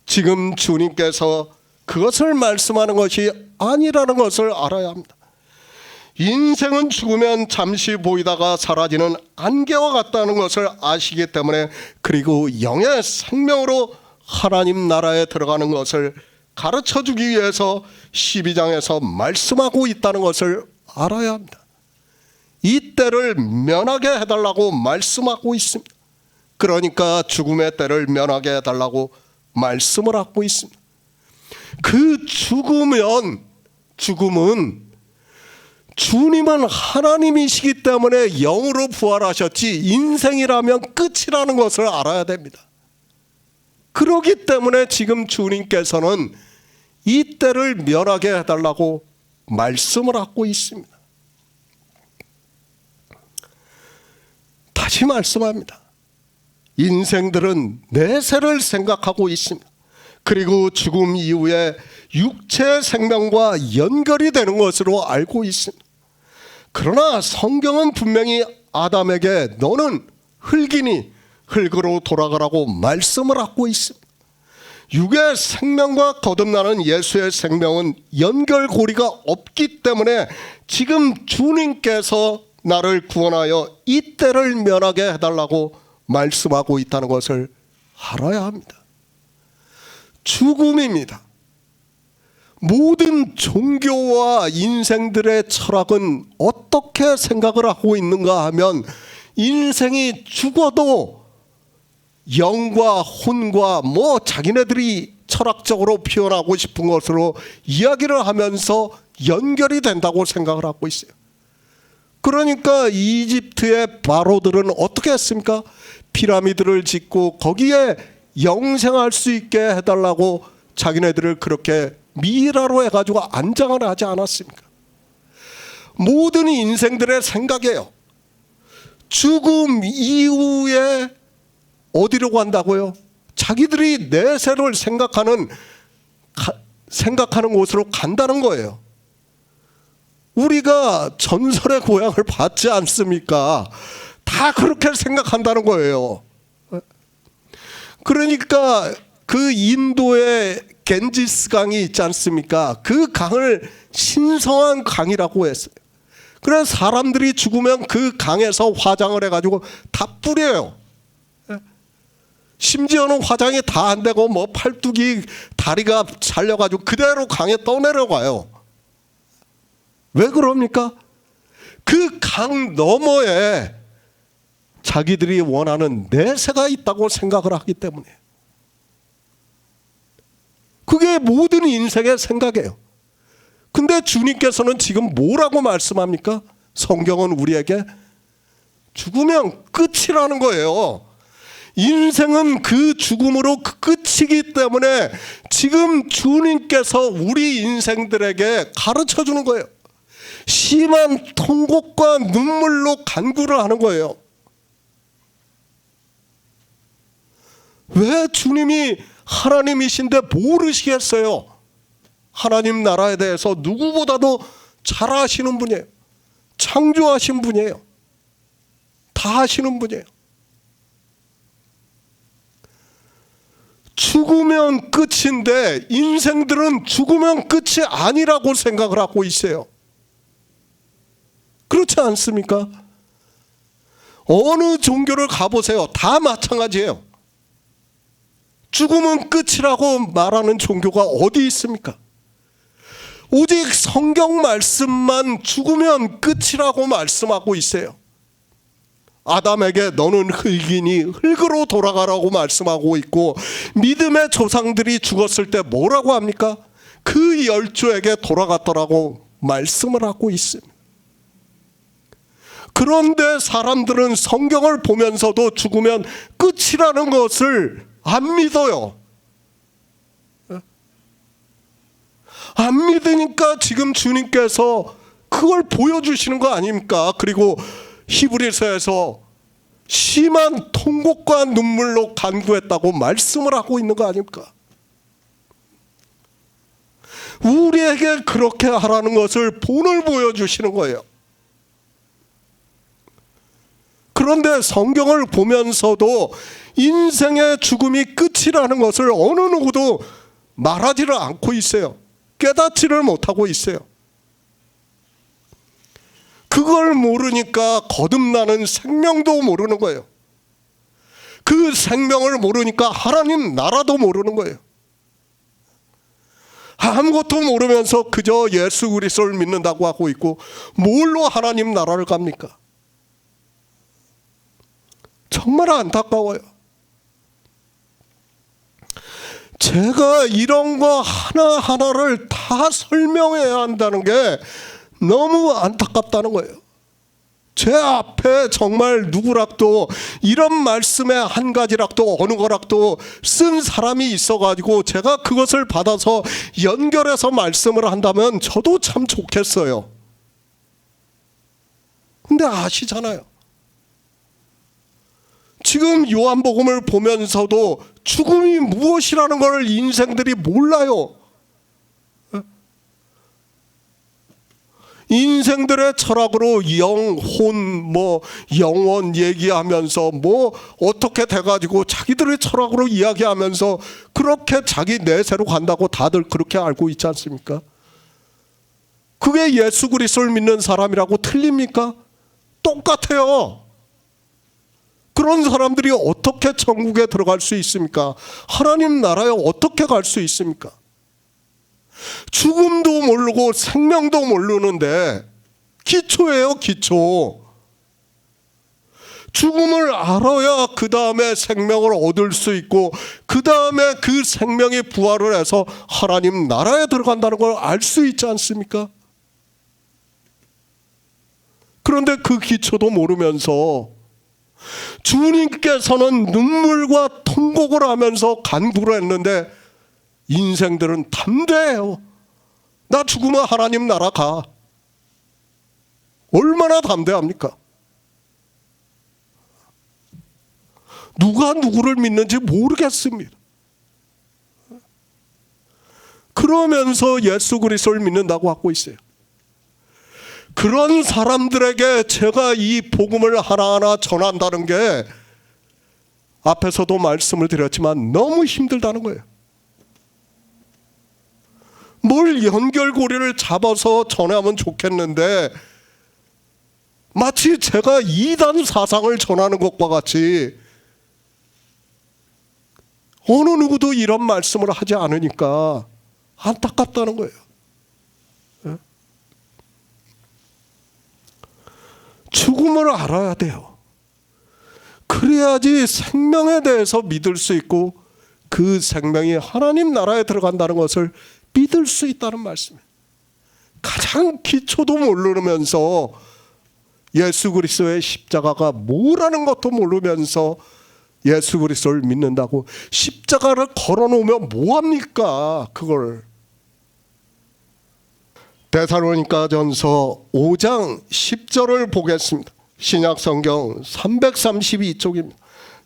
A: 지금 주님께서 그것을 말씀하는 것이 아니라는 것을 알아야 합니다. 인생은 죽으면 잠시 보이다가 사라지는 안개와 같다는 것을 아시기 때문에, 그리고 영의 생명으로 하나님 나라에 들어가는 것을 가르쳐주기 위해서 12장에서 말씀하고 있다는 것을 알아야 합니다. 이 때를 면하게 해달라고 말씀하고 있습니다. 그러니까 죽음의 때를 면하게 해달라고 말씀을 하고 있습니다. 그 죽음은 주님은 하나님이시기 때문에 영으로 부활하셨지 인생이라면 끝이라는 것을 알아야 됩니다. 그렇기 때문에 지금 주님께서는 이 때를 면하게 해달라고 말씀을 하고 있습니다. 다시 말씀합니다. 인생들은 내세를 생각하고 있습니다. 그리고 죽음 이후에 육체의 생명과 연결이 되는 것으로 알고 있습니다. 그러나 성경은 분명히 아담에게 너는 흙이니 흙으로 돌아가라고 말씀을 하고 있습니다. 육의 생명과 거듭나는 예수의 생명은 연결고리가 없기 때문에 지금 주님께서 나를 구원하여 이 때를 면하게 해달라고 말씀하고 있다는 것을 알아야 합니다. 죽음입니다. 모든 종교와 인생들의 철학은 어떻게 생각을 하고 있는가 하면, 인생이 죽어도 영과 혼과 자기네들이 철학적으로 표현하고 싶은 것으로 이야기를 하면서 연결이 된다고 생각을 하고 있어요. 그러니까 이집트의 바로들은 어떻게 했습니까? 피라미드를 짓고 거기에 영생할 수 있게 해달라고 자기네들을 그렇게 미라로 해가지고 안장을 하지 않았습니까? 모든 인생들의 생각이에요. 죽음 이후에 어디로 간다고요? 자기들이 내세를 생각하는 곳으로 간다는 거예요. 우리가 전설의 고향을 봤지 않습니까? 다 그렇게 생각한다는 거예요. 그러니까 그 인도의 겐지스 강이 있지 않습니까? 그 강을 신성한 강이라고 했어요. 그래서 사람들이 죽으면 그 강에서 화장을 해가지고 다 뿌려요. 심지어는 화장이 다 안 되고 팔뚝이 다리가 잘려가지고 그대로 강에 떠내려가요. 왜 그럽니까? 그 강 너머에 자기들이 원하는 내세가 있다고 생각을 하기 때문에. 그게 모든 인생의 생각이에요. 근데 주님께서는 지금 뭐라고 말씀합니까? 성경은 우리에게 죽으면 끝이라는 거예요. 인생은 그 죽음으로 끝이기 때문에 지금 주님께서 우리 인생들에게 가르쳐 주는 거예요. 심한 통곡과 눈물로 간구를 하는 거예요. 왜 주님이 하나님이신데 모르시겠어요? 하나님 나라에 대해서 누구보다도 잘 아시는 분이에요. 창조하신 분이에요. 다 하시는 분이에요. 죽으면 끝인데 인생들은 죽으면 끝이 아니라고 생각을 하고 있어요. 그렇지 않습니까? 어느 종교를 가보세요. 다 마찬가지예요. 죽으면 끝이라고 말하는 종교가 어디 있습니까? 오직 성경 말씀만 죽으면 끝이라고 말씀하고 있어요. 아담에게 너는 흙이니 흙으로 돌아가라고 말씀하고 있고, 믿음의 조상들이 죽었을 때 뭐라고 합니까? 그 열조에게 돌아갔더라고 말씀을 하고 있습니다. 그런데 사람들은 성경을 보면서도 죽으면 끝이라는 것을 안 믿어요. 안 믿으니까 지금 주님께서 그걸 보여주시는 거 아닙니까? 그리고 히브리서에서 심한 통곡과 눈물로 간구했다고 말씀을 하고 있는 거 아닙니까? 우리에게 그렇게 하라는 것을 본을 보여주시는 거예요. 그런데 성경을 보면서도 인생의 죽음이 끝이라는 것을 어느 누구도 말하지를 않고 있어요. 깨닫지를 못하고 있어요. 그걸 모르니까 거듭나는 생명도 모르는 거예요. 그 생명을 모르니까 하나님 나라도 모르는 거예요. 아무것도 모르면서 그저 예수 그리스도를 믿는다고 하고 있고, 뭘로 하나님 나라를 갑니까? 정말 안타까워요. 제가 이런 거 하나하나를 다 설명해야 한다는 게 너무 안타깝다는 거예요. 제 앞에 정말 누구락도 이런 말씀의 한 가지락도 어느 거락도 쓴 사람이 있어가지고 제가 그것을 받아서 연결해서 말씀을 한다면 저도 참 좋겠어요. 근데 아시잖아요. 지금 요한복음을 보면서도 죽음이 무엇이라는 걸 인생들이 몰라요. 인생들의 철학으로 영혼, 영원 얘기하면서 어떻게 돼가지고 자기들의 철학으로 이야기하면서 그렇게 자기 내세로 간다고 다들 그렇게 알고 있지 않습니까? 그게 예수 그리스도를 믿는 사람이라고 틀립니까? 똑같아요. 그런 사람들이 어떻게 천국에 들어갈 수 있습니까? 하나님 나라에 어떻게 갈 수 있습니까? 죽음도 모르고 생명도 모르는데 기초예요, 기초. 죽음을 알아야 그 다음에 생명을 얻을 수 있고, 그 다음에 그 생명이 부활을 해서 하나님 나라에 들어간다는 걸 알 수 있지 않습니까? 그런데 그 기초도 모르면서 주님께서는 눈물과 통곡을 하면서 간구를 했는데 인생들은 담대해요. 나 죽으면 하나님 나라 가. 얼마나 담대합니까? 누가 누구를 믿는지 모르겠습니다. 그러면서 예수 그리스도를 믿는다고 하고 있어요. 그런 사람들에게 제가 이 복음을 하나하나 전한다는 게 앞에서도 말씀을 드렸지만 너무 힘들다는 거예요. 뭘 연결고리를 잡아서 전하면 좋겠는데 마치 제가 이단 사상을 전하는 것과 같이 어느 누구도 이런 말씀을 하지 않으니까 안타깝다는 거예요. 죽음을 알아야 돼요. 그래야지 생명에 대해서 믿을 수 있고 그 생명이 하나님 나라에 들어간다는 것을 믿을 수 있다는 말씀이에요. 가장 기초도 모르면서 예수 그리스도의 십자가가 뭐라는 것도 모르면서 예수 그리스도를 믿는다고 십자가를 걸어놓으면 뭐합니까? 그걸. 데살로니가전서 5장 10절을 보겠습니다. 신약성경 332쪽입니다.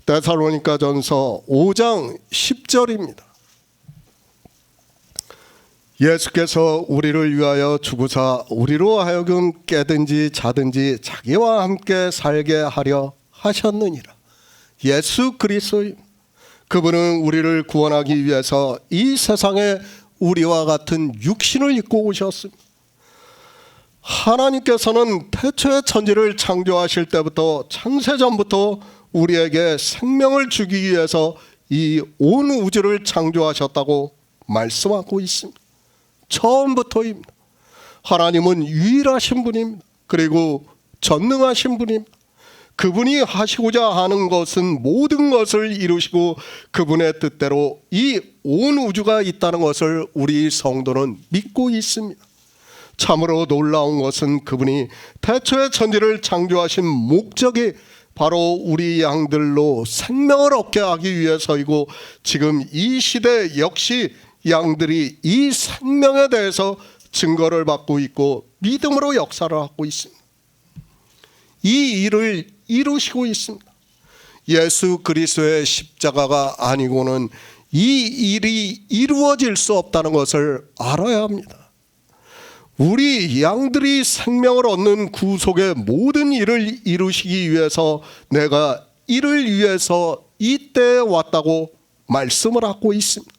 A: 데살로니가전서 5장 10절입니다. 예수께서 우리를 위하여 죽으사 우리로 하여금 깨든지 자든지 자기와 함께 살게 하려 하셨느니라. 예수 그리스도입니다. 그분은 우리를 구원하기 위해서 이 세상에 우리와 같은 육신을 입고 오셨습니다. 하나님께서는 태초의 천지를 창조하실 때부터 창세전부터 우리에게 생명을 주기 위해서 이 온 우주를 창조하셨다고 말씀하고 있습니다. 처음부터입니다. 하나님은 유일하신 분입니다. 그리고 전능하신 분입니다. 그분이 하시고자 하는 것은 모든 것을 이루시고 그분의 뜻대로 이 온 우주가 있다는 것을 우리 성도는 믿고 있습니다. 참으로 놀라운 것은 그분이 태초의 천지를 창조하신 목적이 바로 우리 양들로 생명을 얻게 하기 위해서이고, 지금 이 시대 역시 양들이 이 생명에 대해서 증거를 받고 있고 믿음으로 역사를 하고 있습니다. 이 일을 이루시고 있습니다. 예수 그리스도의 십자가가 아니고는 이 일이 이루어질 수 없다는 것을 알아야 합니다. 우리 양들이 생명을 얻는 구속의 모든 일을 이루시기 위해서 내가 이를 위해서 이때에 왔다고 말씀을 하고 있습니다.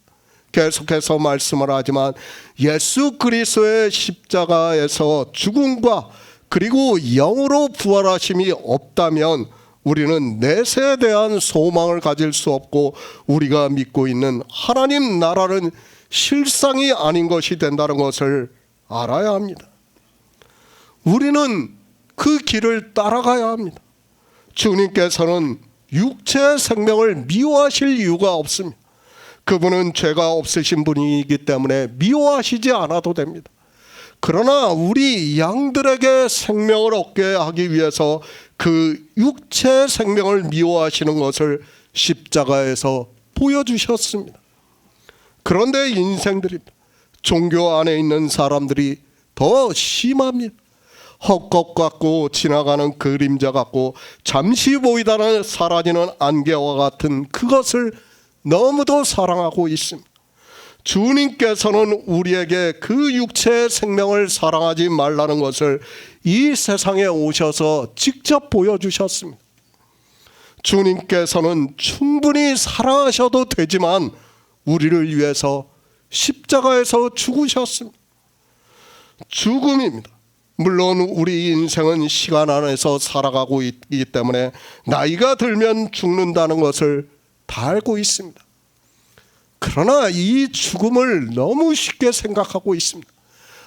A: 계속해서 말씀을 하지만 예수 그리스도의 십자가에서 죽음과 그리고 영으로 부활하심이 없다면 우리는 내세에 대한 소망을 가질 수 없고 우리가 믿고 있는 하나님 나라는 실상이 아닌 것이 된다는 것을 알아야 합니다. 우리는 그 길을 따라가야 합니다. 주님께서는 육체의 생명을 미워하실 이유가 없습니다. 그분은 죄가 없으신 분이기 때문에 미워하시지 않아도 됩니다. 그러나 우리 양들에게 생명을 얻게 하기 위해서 그 육체의 생명을 미워하시는 것을 십자가에서 보여주셨습니다. 그런데 인생들입니다. 종교 안에 있는 사람들이 더 심합니다. 헛것 같고 지나가는 그림자 같고 잠시 보이다가 사라지는 안개와 같은 그것을 너무도 사랑하고 있습니다. 주님께서는 우리에게 그 육체의 생명을 사랑하지 말라는 것을 이 세상에 오셔서 직접 보여주셨습니다. 주님께서는 충분히 사랑하셔도 되지만 우리를 위해서 십자가에서 죽으셨습니다. 죽음입니다. 물론 우리 인생은 시간 안에서 살아가고 있기 때문에 나이가 들면 죽는다는 것을 다 알고 있습니다. 그러나 이 죽음을 너무 쉽게 생각하고 있습니다.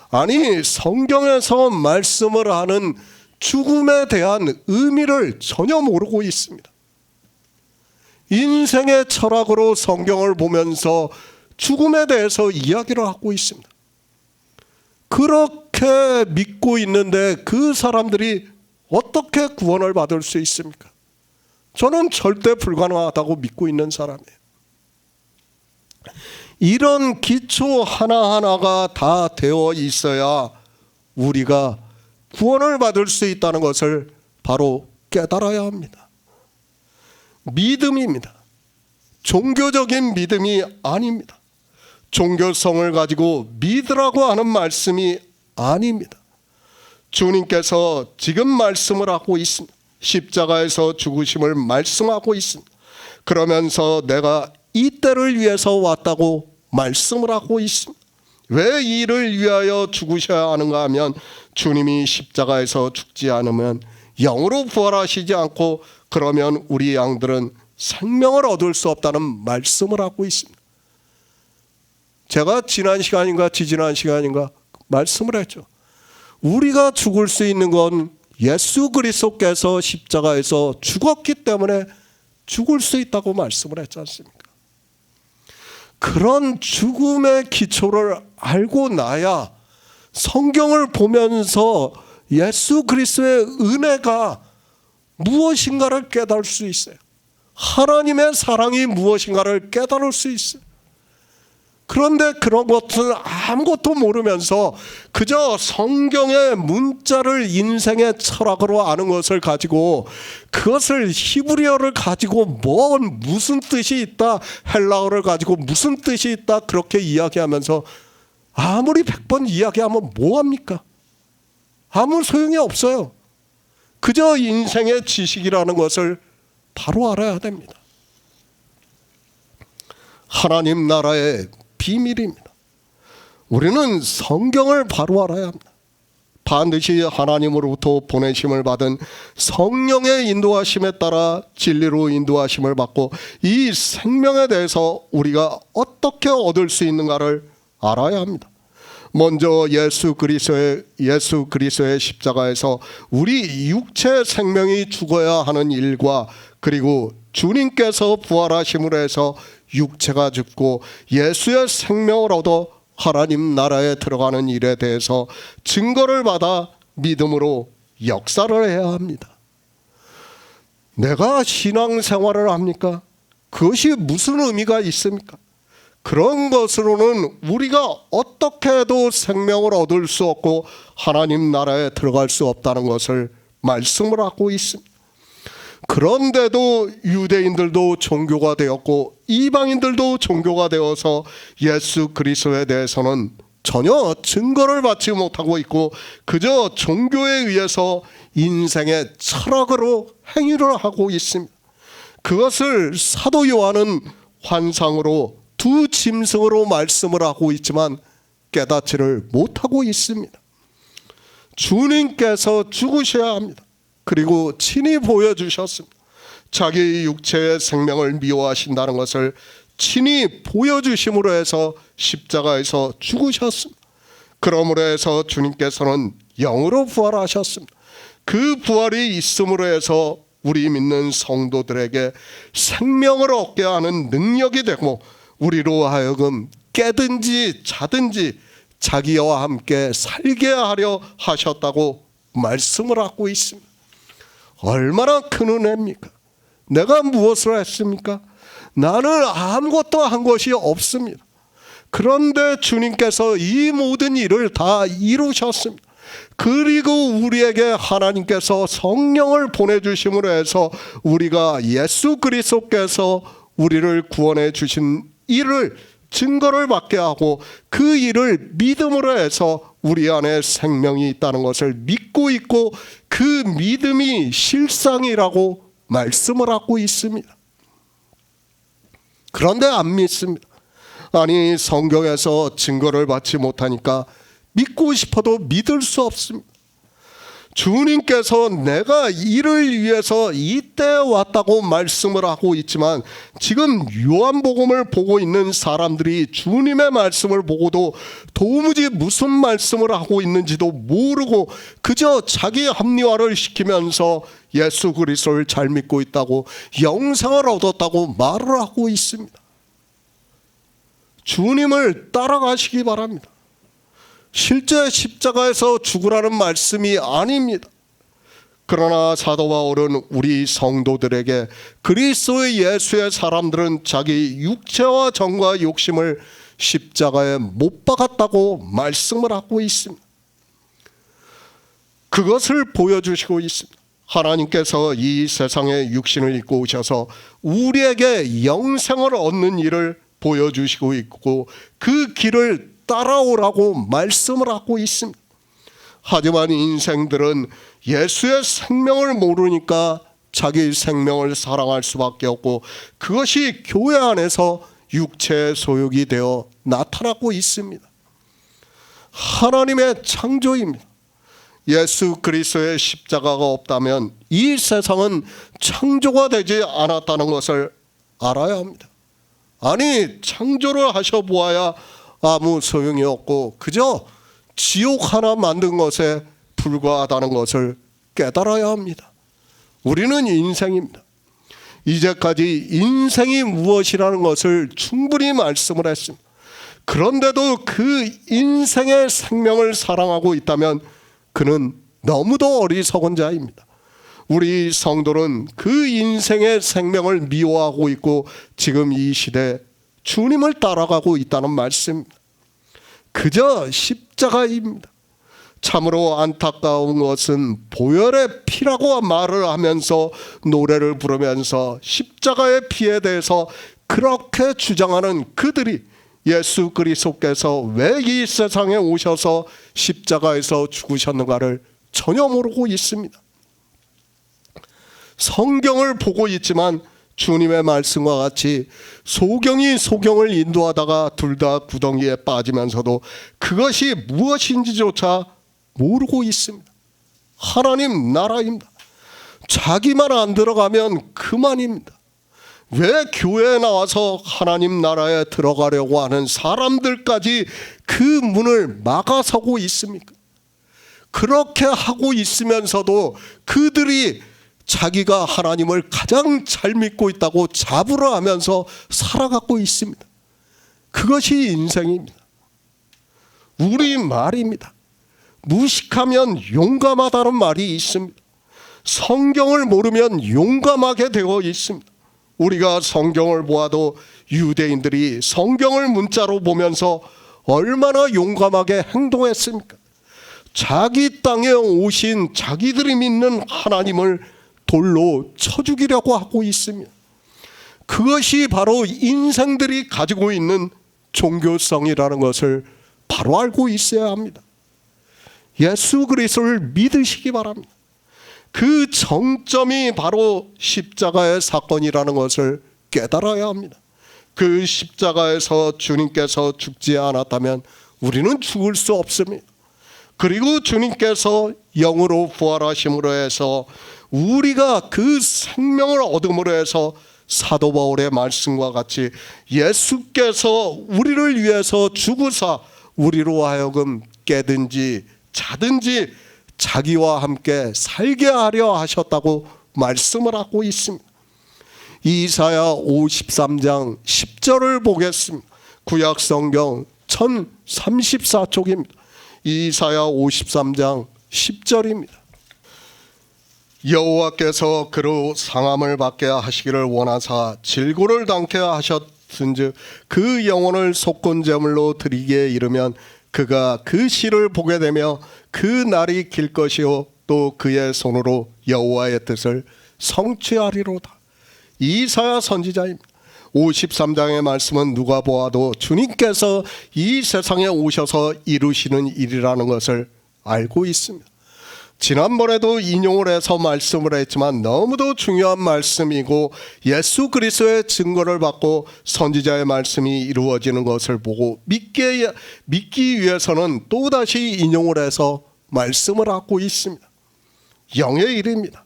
A: 아니, 성경에서 말씀을 하는 죽음에 대한 의미를 전혀 모르고 있습니다. 인생의 철학으로 성경을 보면서 죽음에 대해서 이야기를 하고 있습니다. 그렇게 믿고 있는데 그 사람들이 어떻게 구원을 받을 수 있습니까? 저는 절대 불가능하다고 믿고 있는 사람이에요. 이런 기초 하나하나가 다 되어 있어야 우리가 구원을 받을 수 있다는 것을 바로 깨달아야 합니다. 믿음입니다. 종교적인 믿음이 아닙니다. 종교성을 가지고 믿으라고 하는 말씀이 아닙니다. 주님께서 지금 말씀을 하고 있습니다. 십자가에서 죽으심을 말씀하고 있습니다. 그러면서 내가 이 때를 위해서 왔다고 말씀을 하고 있습니다. 왜 이를 위하여 죽으셔야 하는가 하면 주님이 십자가에서 죽지 않으면 영으로 부활하시지 않고 그러면 우리 양들은 생명을 얻을 수 없다는 말씀을 하고 있습니다. 제가 지난 시간인가 지지난 시간인가 말씀을 했죠. 우리가 죽을 수 있는 건 예수 그리스도께서 십자가에서 죽었기 때문에 죽을 수 있다고 말씀을 했지 않습니까? 그런 죽음의 기초를 알고 나야 성경을 보면서 예수 그리스도의 은혜가 무엇인가를 깨달을 수 있어요. 하나님의 사랑이 무엇인가를 깨달을 수 있어요. 그런데 그런 것은 아무것도 모르면서 그저 성경의 문자를 인생의 철학으로 아는 것을 가지고 그것을 히브리어를 가지고 무슨 뜻이 있다, 헬라어를 가지고 무슨 뜻이 있다 그렇게 이야기하면서 아무리 100번 이야기하면 뭐합니까? 아무 소용이 없어요. 그저 인생의 지식이라는 것을 바로 알아야 됩니다. 하나님 나라의 비밀입니다. 우리는 성경을 바로 알아야 합니다. 반드시 하나님으로부터 보내심을 받은 성령의 인도하심에 따라 진리로 인도하심을 받고 이 생명에 대해서 우리가 어떻게 얻을 수 있는가를 알아야 합니다. 먼저 예수 그리스도의 십자가에서 우리 육체 생명이 죽어야 하는 일과 그리고 주님께서 부활하심으로 해서 육체가 죽고 예수의 생명을 얻어 하나님 나라에 들어가는 일에 대해서 증거를 받아 믿음으로 역사를 해야 합니다. 내가 신앙생활을 합니까? 그것이 무슨 의미가 있습니까? 그런 것으로는 우리가 어떻게 해도 생명을 얻을 수 없고 하나님 나라에 들어갈 수 없다는 것을 말씀을 하고 있습니다. 그런데도 유대인들도 종교가 되었고 이방인들도 종교가 되어서 예수 그리스도에 대해서는 전혀 증거를 받지 못하고 있고 그저 종교에 의해서 인생의 철학으로 행위를 하고 있습니다. 그것을 사도 요한은 환상으로 두 짐승으로 말씀을 하고 있지만 깨닫지를 못하고 있습니다. 주님께서 죽으셔야 합니다. 그리고 친히 보여주셨습니다. 자기 육체의 생명을 미워하신다는 것을 친히 보여주심으로 해서 십자가에서 죽으셨습니다. 그러므로 해서 주님께서는 영으로 부활하셨습니다. 그 부활이 있음으로 해서 우리 믿는 성도들에게 생명을 얻게 하는 능력이 되고 우리로 하여금 깨든지 자든지 자기와 함께 살게 하려 하셨다고 말씀을 하고 있습니다. 얼마나 큰 은혜입니까? 내가 무엇을 했습니까? 나는 아무것도 한 것이 없습니다. 그런데 주님께서 이 모든 일을 다 이루셨습니다. 그리고 우리에게 하나님께서 성령을 보내주심으로 해서 우리가 예수 그리스도께서 우리를 구원해 주신 일을 증거를 받게 하고 그 일을 믿음으로 해서 우리 안에 생명이 있다는 것을 믿고 있고 그 믿음이 실상이라고 말씀을 하고 있습니다. 그런데 안 믿습니다. 아니 성경에서 증거를 받지 못하니까 믿고 싶어도 믿을 수 없습니다. 주님께서 내가 이를 위해서 이때 왔다고 말씀을 하고 있지만 지금 요한복음을 보고 있는 사람들이 주님의 말씀을 보고도 도무지 무슨 말씀을 하고 있는지도 모르고 그저 자기 합리화를 시키면서 예수 그리스도를 잘 믿고 있다고 영생을 얻었다고 말을 하고 있습니다. 주님을 따라가시기 바랍니다. 실제 십자가에서 죽으라는 말씀이 아닙니다. 그러나 사도 바울은 우리 성도들에게 그리스도의 예수의 사람들은 자기 육체와 정과 욕심을 십자가에 못 박았다고 말씀을 하고 있습니다. 그것을 보여주시고 있습니다. 하나님께서 이 세상에 육신을 입고 오셔서 우리에게 영생을 얻는 일을 보여주시고 있고 그 길을 따라오라고 말씀을 하고 있습니다. 하지만 인생들은 예수의 생명을 모르니까 자기 생명을 사랑할 수밖에 없고 그것이 교회 안에서 육체의 소욕이 되어 나타나고 있습니다. 하나님의 창조입니다. 예수 그리스도의 십자가가 없다면 이 세상은 창조가 되지 않았다는 것을 알아야 합니다. 아니 창조를 하셔보아야 아무 소용이 없고 그저 지옥 하나 만든 것에 불과하다는 것을 깨달아야 합니다. 우리는 인생입니다. 이제까지 인생이 무엇이라는 것을 충분히 말씀을 했습니다. 그런데도 그 인생의 생명을 사랑하고 있다면 그는 너무도 어리석은 자입니다. 우리 성도는 그 인생의 생명을 미워하고 있고 지금 이 시대에 주님을 따라가고 있다는 말씀입니다. 그저 십자가입니다. 참으로 안타까운 것은 보혈의 피라고 말을 하면서 노래를 부르면서 십자가의 피에 대해서 그렇게 주장하는 그들이 예수 그리스도께서 왜 이 세상에 오셔서 십자가에서 죽으셨는가를 전혀 모르고 있습니다. 성경을 보고 있지만 주님의 말씀과 같이 소경이 소경을 인도하다가 둘 다 구덩이에 빠지면서도 그것이 무엇인지조차 모르고 있습니다. 하나님 나라입니다. 자기만 안 들어가면 그만입니다. 왜 교회에 나와서 하나님 나라에 들어가려고 하는 사람들까지 그 문을 막아서고 있습니까? 그렇게 하고 있으면서도 그들이 자기가 하나님을 가장 잘 믿고 있다고 자부를 하면서 살아가고 있습니다. 그것이 인생입니다. 우리 말입니다. 무식하면 용감하다는 말이 있습니다. 성경을 모르면 용감하게 되어 있습니다. 우리가 성경을 보아도 유대인들이 성경을 문자로 보면서 얼마나 용감하게 행동했습니까? 자기 땅에 오신 자기들이 믿는 하나님을 돌로 쳐 죽이려고 하고 있습니다. 그것이 바로 인생들이 가지고 있는 종교성이라는 것을 바로 알고 있어야 합니다. 예수 그리스도를 믿으시기 바랍니다. 그 정점이 바로 십자가의 사건이라는 것을 깨달아야 합니다. 그 십자가에서 주님께서 죽지 않았다면 우리는 죽을 수 없습니다. 그리고 주님께서 영으로 부활하심으로 해서 우리가 그 생명을 얻음으로 해서 사도 바울의 말씀과 같이 예수께서 우리를 위해서 죽으사 우리로 하여금 깨든지 자든지 자기와 함께 살게 하려 하셨다고 말씀을 하고 있습니다. 이사야 53장 10절을 보겠습니다. 구약 성경 1034쪽입니다. 이사야 53장 10절입니다. 여호와께서 그로 상함을 받게 하시기를 원하사 질고를 당케 하셨은즉 그 영혼을 속건제물로 드리기에 이르면 그가 그 시를 보게 되며 그 날이 길 것이요 또 그의 손으로 여호와의 뜻을 성취하리로다. 이사야 선지자입니다. 53장의 말씀은 누가 보아도 주님께서 이 세상에 오셔서 이루시는 일이라는 것을 알고 있습니다. 지난번에도 인용을 해서 말씀을 했지만 너무도 중요한 말씀이고 예수 그리스도의 증거를 받고 선지자의 말씀이 이루어지는 것을 보고 믿기 위해서는 또다시 인용을 해서 말씀을 하고 있습니다. 영의 일입니다.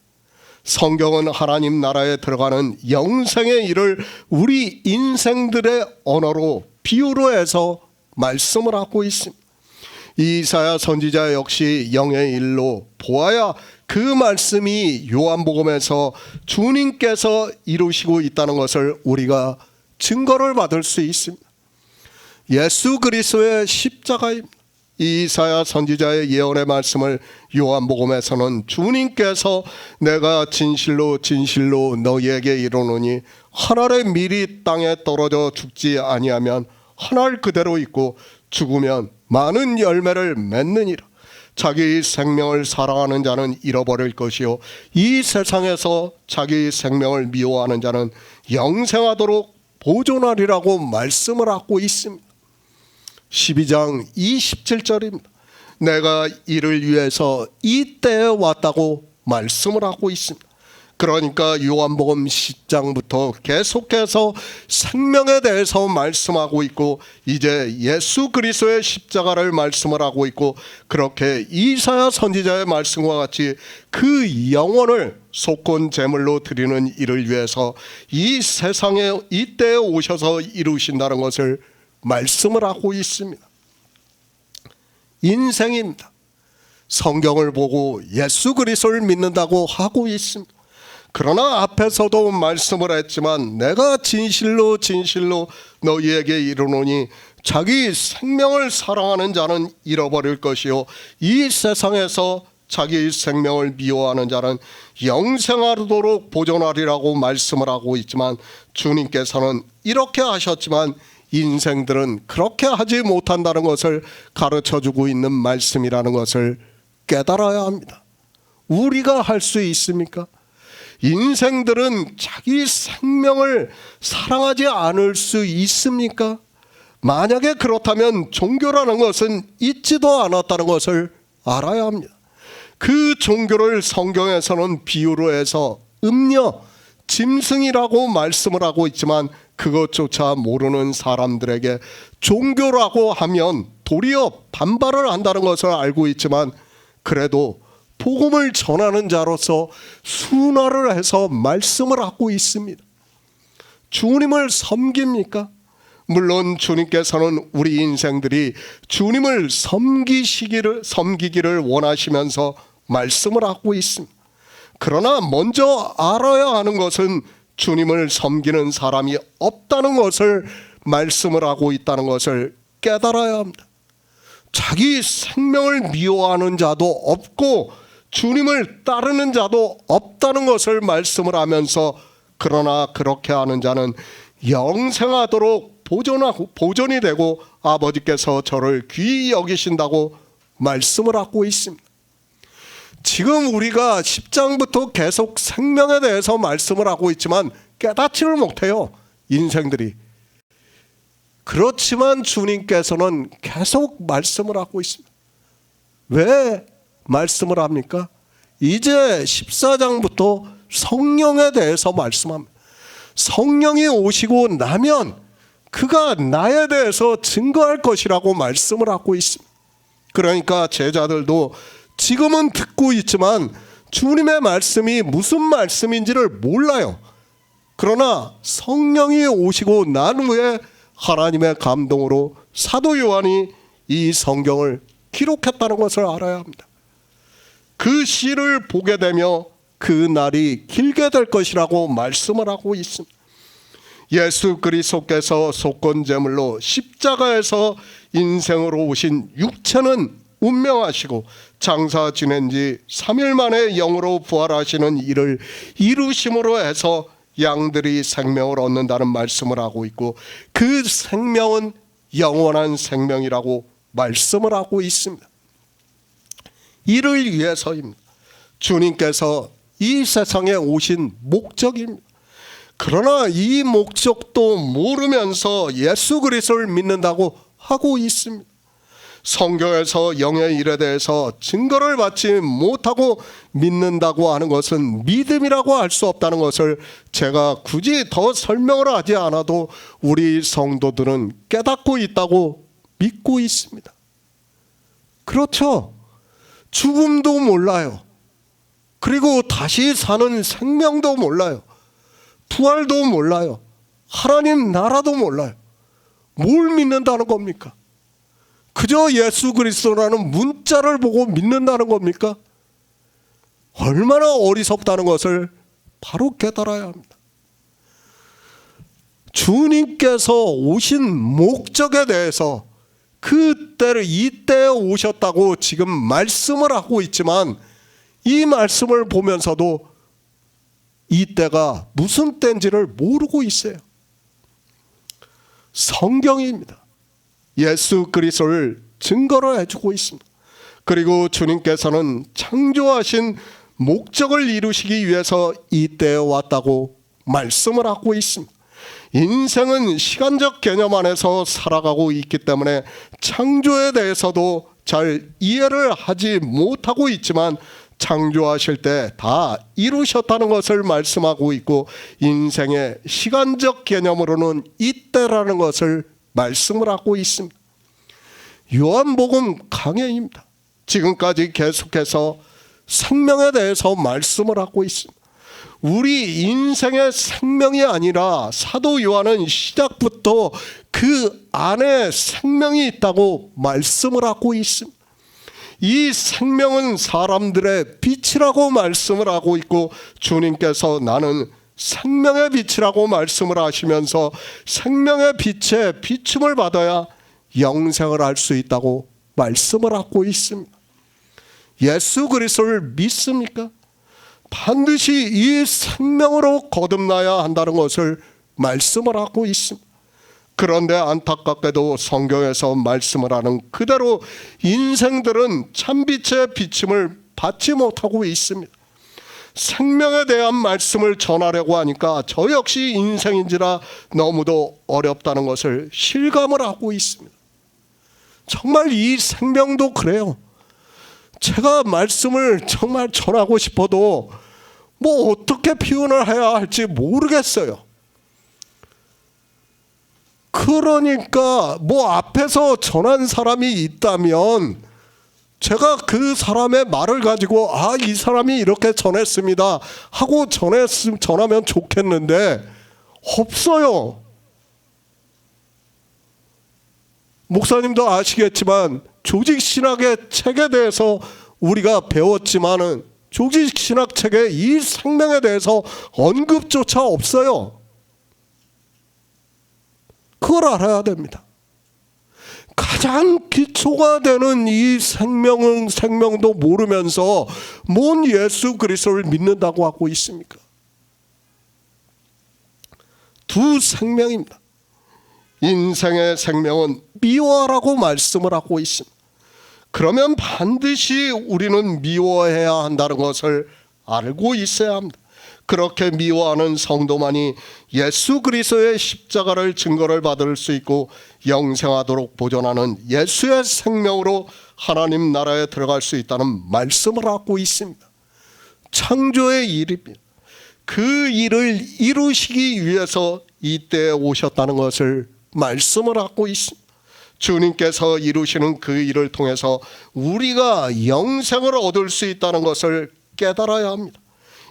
A: 성경은 하나님 나라에 들어가는 영생의 일을 우리 인생들의 언어로 비유로 해서 말씀을 하고 있습니다. 이사야 선지자 역시 영의 일로 보아야 그 말씀이 요한복음에서 주님께서 이루시고 있다는 것을 우리가 증거를 받을 수 있습니다. 예수 그리스도의 십자가입니다. 이사야 선지자의 예언의 말씀을 요한복음에서는 주님께서 내가 진실로 진실로 너희에게 이르노니 한 알의 밀이 땅에 떨어져 죽지 아니하면 한 알 그대로 있고 죽으면 많은 열매를 맺느니라. 자기 생명을 사랑하는 자는 잃어버릴 것이요 이 세상에서 자기 생명을 미워하는 자는 영생하도록 보존하리라고 말씀을 하고 있습니다. 12장 27절입니다. 내가 이를 위해서 이 때에 왔다고 말씀을 하고 있습니다. 그러니까 요한복음 10장부터 계속해서 생명에 대해서 말씀하고 있고 이제 예수 그리스도의 십자가를 말씀을 하고 있고 그렇게 이사야 선지자의 말씀과 같이 그 영혼을 속건 제물로 드리는 일을 위해서 이 세상에 이 때에 오셔서 이루신다는 것을 말씀을 하고 있습니다. 인생입니다. 성경을 보고 예수 그리스도를 믿는다고 하고 있습니다. 그러나 앞에서도 말씀을 했지만 내가 진실로 진실로 너희에게 이르노니 자기 생명을 사랑하는 자는 잃어버릴 것이요 이 세상에서 자기 생명을 미워하는 자는 영생하도록 보존하리라고 말씀을 하고 있지만 주님께서는 이렇게 하셨지만 인생들은 그렇게 하지 못한다는 것을 가르쳐주고 있는 말씀이라는 것을 깨달아야 합니다. 우리가 할 수 있습니까? 인생들은 자기 생명을 사랑하지 않을 수 있습니까? 만약에 그렇다면 종교라는 것은 있지도 않았다는 것을 알아야 합니다. 그 종교를 성경에서는 비유로 해서 음녀, 짐승이라고 말씀을 하고 있지만 그것조차 모르는 사람들에게 종교라고 하면 도리어 반발을 한다는 것을 알고 있지만 그래도 복음을 전하는 자로서 순화를 해서 말씀을 하고 있습니다. 주님을 섬깁니까? 물론 주님께서는 우리 인생들이 주님을 섬기기를 원하시면서 말씀을 하고 있습니다. 그러나 먼저 알아야 하는 것은 주님을 섬기는 사람이 없다는 것을 말씀을 하고 있다는 것을 깨달아야 합니다. 자기 생명을 미워하는 자도 없고 주님을 따르는 자도 없다는 것을 말씀을 하면서 그러나 그렇게 하는 자는 영생하도록 보존이 되고 아버지께서 저를 귀히 여기신다고 말씀을 하고 있습니다. 지금 우리가 10장부터 계속 생명에 대해서 말씀을 하고 있지만 깨닫지를 못해요, 인생들이. 그렇지만 주님께서는 계속 말씀을 하고 있습니다. 왜 말씀을 합니까? 이제 14장부터 성령에 대해서 말씀합니다. 성령이 오시고 나면 그가 나에 대해서 증거할 것이라고 말씀을 하고 있습니다. 그러니까 제자들도 지금은 듣고 있지만 주님의 말씀이 무슨 말씀인지를 몰라요. 그러나 성령이 오시고 난 후에 하나님의 감동으로 사도 요한이 이 성경을 기록했다는 것을 알아야 합니다. 그 시를 보게 되며 그 날이 길게 될 것이라고 말씀을 하고 있습니다. 예수 그리스도께서 속건제물로 십자가에서 인생으로 오신 육체는 운명하시고 장사 지낸 지 3일 만에 영으로 부활하시는 일을 이루심으로 해서 양들이 생명을 얻는다는 말씀을 하고 있고 그 생명은 영원한 생명이라고 말씀을 하고 있습니다. 이를 위해서입니다. 주님께서 이 세상에 오신 목적입니다. 그러나 이 목적도 모르면서 예수 그리스도를 믿는다고 하고 있습니다. 성경에서 영의 일에 대해서 증거를 받지 못하고 믿는다고 하는 것은 믿음이라고 할 수 없다는 것을 제가 굳이 더 설명을 하지 않아도 우리 성도들은 깨닫고 있다고 믿고 있습니다. 그렇죠. 죽음도 몰라요. 그리고 다시 사는 생명도 몰라요. 부활도 몰라요. 하나님 나라도 몰라요. 뭘 믿는다는 겁니까? 그저 예수 그리스도라는 문자를 보고 믿는다는 겁니까? 얼마나 어리석다는 것을 바로 깨달아야 합니다. 주님께서 오신 목적에 대해서 그때를 이때에 오셨다고 지금 말씀을 하고 있지만 이 말씀을 보면서도 이때가 무슨 때인지를 모르고 있어요. 성경입니다. 예수 그리스도를 증거로 해주고 있습니다. 그리고 주님께서는 창조하신 목적을 이루시기 위해서 이때에 왔다고 말씀을 하고 있습니다. 인생은 시간적 개념 안에서 살아가고 있기 때문에 창조에 대해서도 잘 이해를 하지 못하고 있지만 창조하실 때 다 이루셨다는 것을 말씀하고 있고 인생의 시간적 개념으로는 이때라는 것을 말씀을 하고 있습니다. 요한복음 강해입니다. 지금까지 계속해서 생명에 대해서 말씀을 하고 있습니다. 우리 인생의 생명이 아니라 사도 요한은 시작부터 그 안에 생명이 있다고 말씀을 하고 있습니다. 이 생명은 사람들의 빛이라고 말씀을 하고 있고 주님께서 나는 생명의 빛이라고 말씀을 하시면서 생명의 빛에 비춤을 받아야 영생을 할 수 있다고 말씀을 하고 있습니다. 예수 그리스도를 믿습니까? 반드시 이 생명으로 거듭나야 한다는 것을 말씀을 하고 있습니다. 그런데 안타깝게도 성경에서 말씀을 하는 그대로 인생들은 참빛의 비침을 받지 못하고 있습니다. 생명에 대한 말씀을 전하려고 하니까 저 역시 인생인지라 너무도 어렵다는 것을 실감을 하고 있습니다. 정말 이 생명도 그래요. 제가 말씀을 정말 전하고 싶어도 뭐 어떻게 표현을 해야 할지 모르겠어요. 그러니까 뭐 앞에서 전한 사람이 있다면 제가 그 사람의 말을 가지고 이 사람이 이렇게 전했습니다 하고 전하면 좋겠는데 없어요. 목사님도 아시겠지만 조직신학의 책에 대해서 우리가 배웠지만은 조직신학 책에 이 생명에 대해서 언급조차 없어요. 그걸 알아야 됩니다. 가장 기초가 되는 이 생명도 모르면서 뭔 예수 그리스도를 믿는다고 하고 있습니까? 두 생명입니다. 인생의 생명은 미워하라고 말씀을 하고 있습니다. 그러면 반드시 우리는 미워해야 한다는 것을 알고 있어야 합니다. 그렇게 미워하는 성도만이 예수 그리스도의 십자가를 증거를 받을 수 있고 영생하도록 보존하는 예수의 생명으로 하나님 나라에 들어갈 수 있다는 말씀을 하고 있습니다. 창조의 일입니다. 그 일을 이루시기 위해서 이때에 오셨다는 것을 말씀을 하고 있습니다. 주님께서 이루시는 그 일을 통해서 우리가 영생을 얻을 수 있다는 것을 깨달아야 합니다.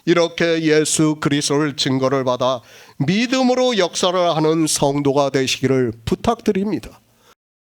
A: 이렇게 예수 그리스도를 증거를 받아 믿음으로 역사를 하는 성도가 되시기를 부탁드립니다.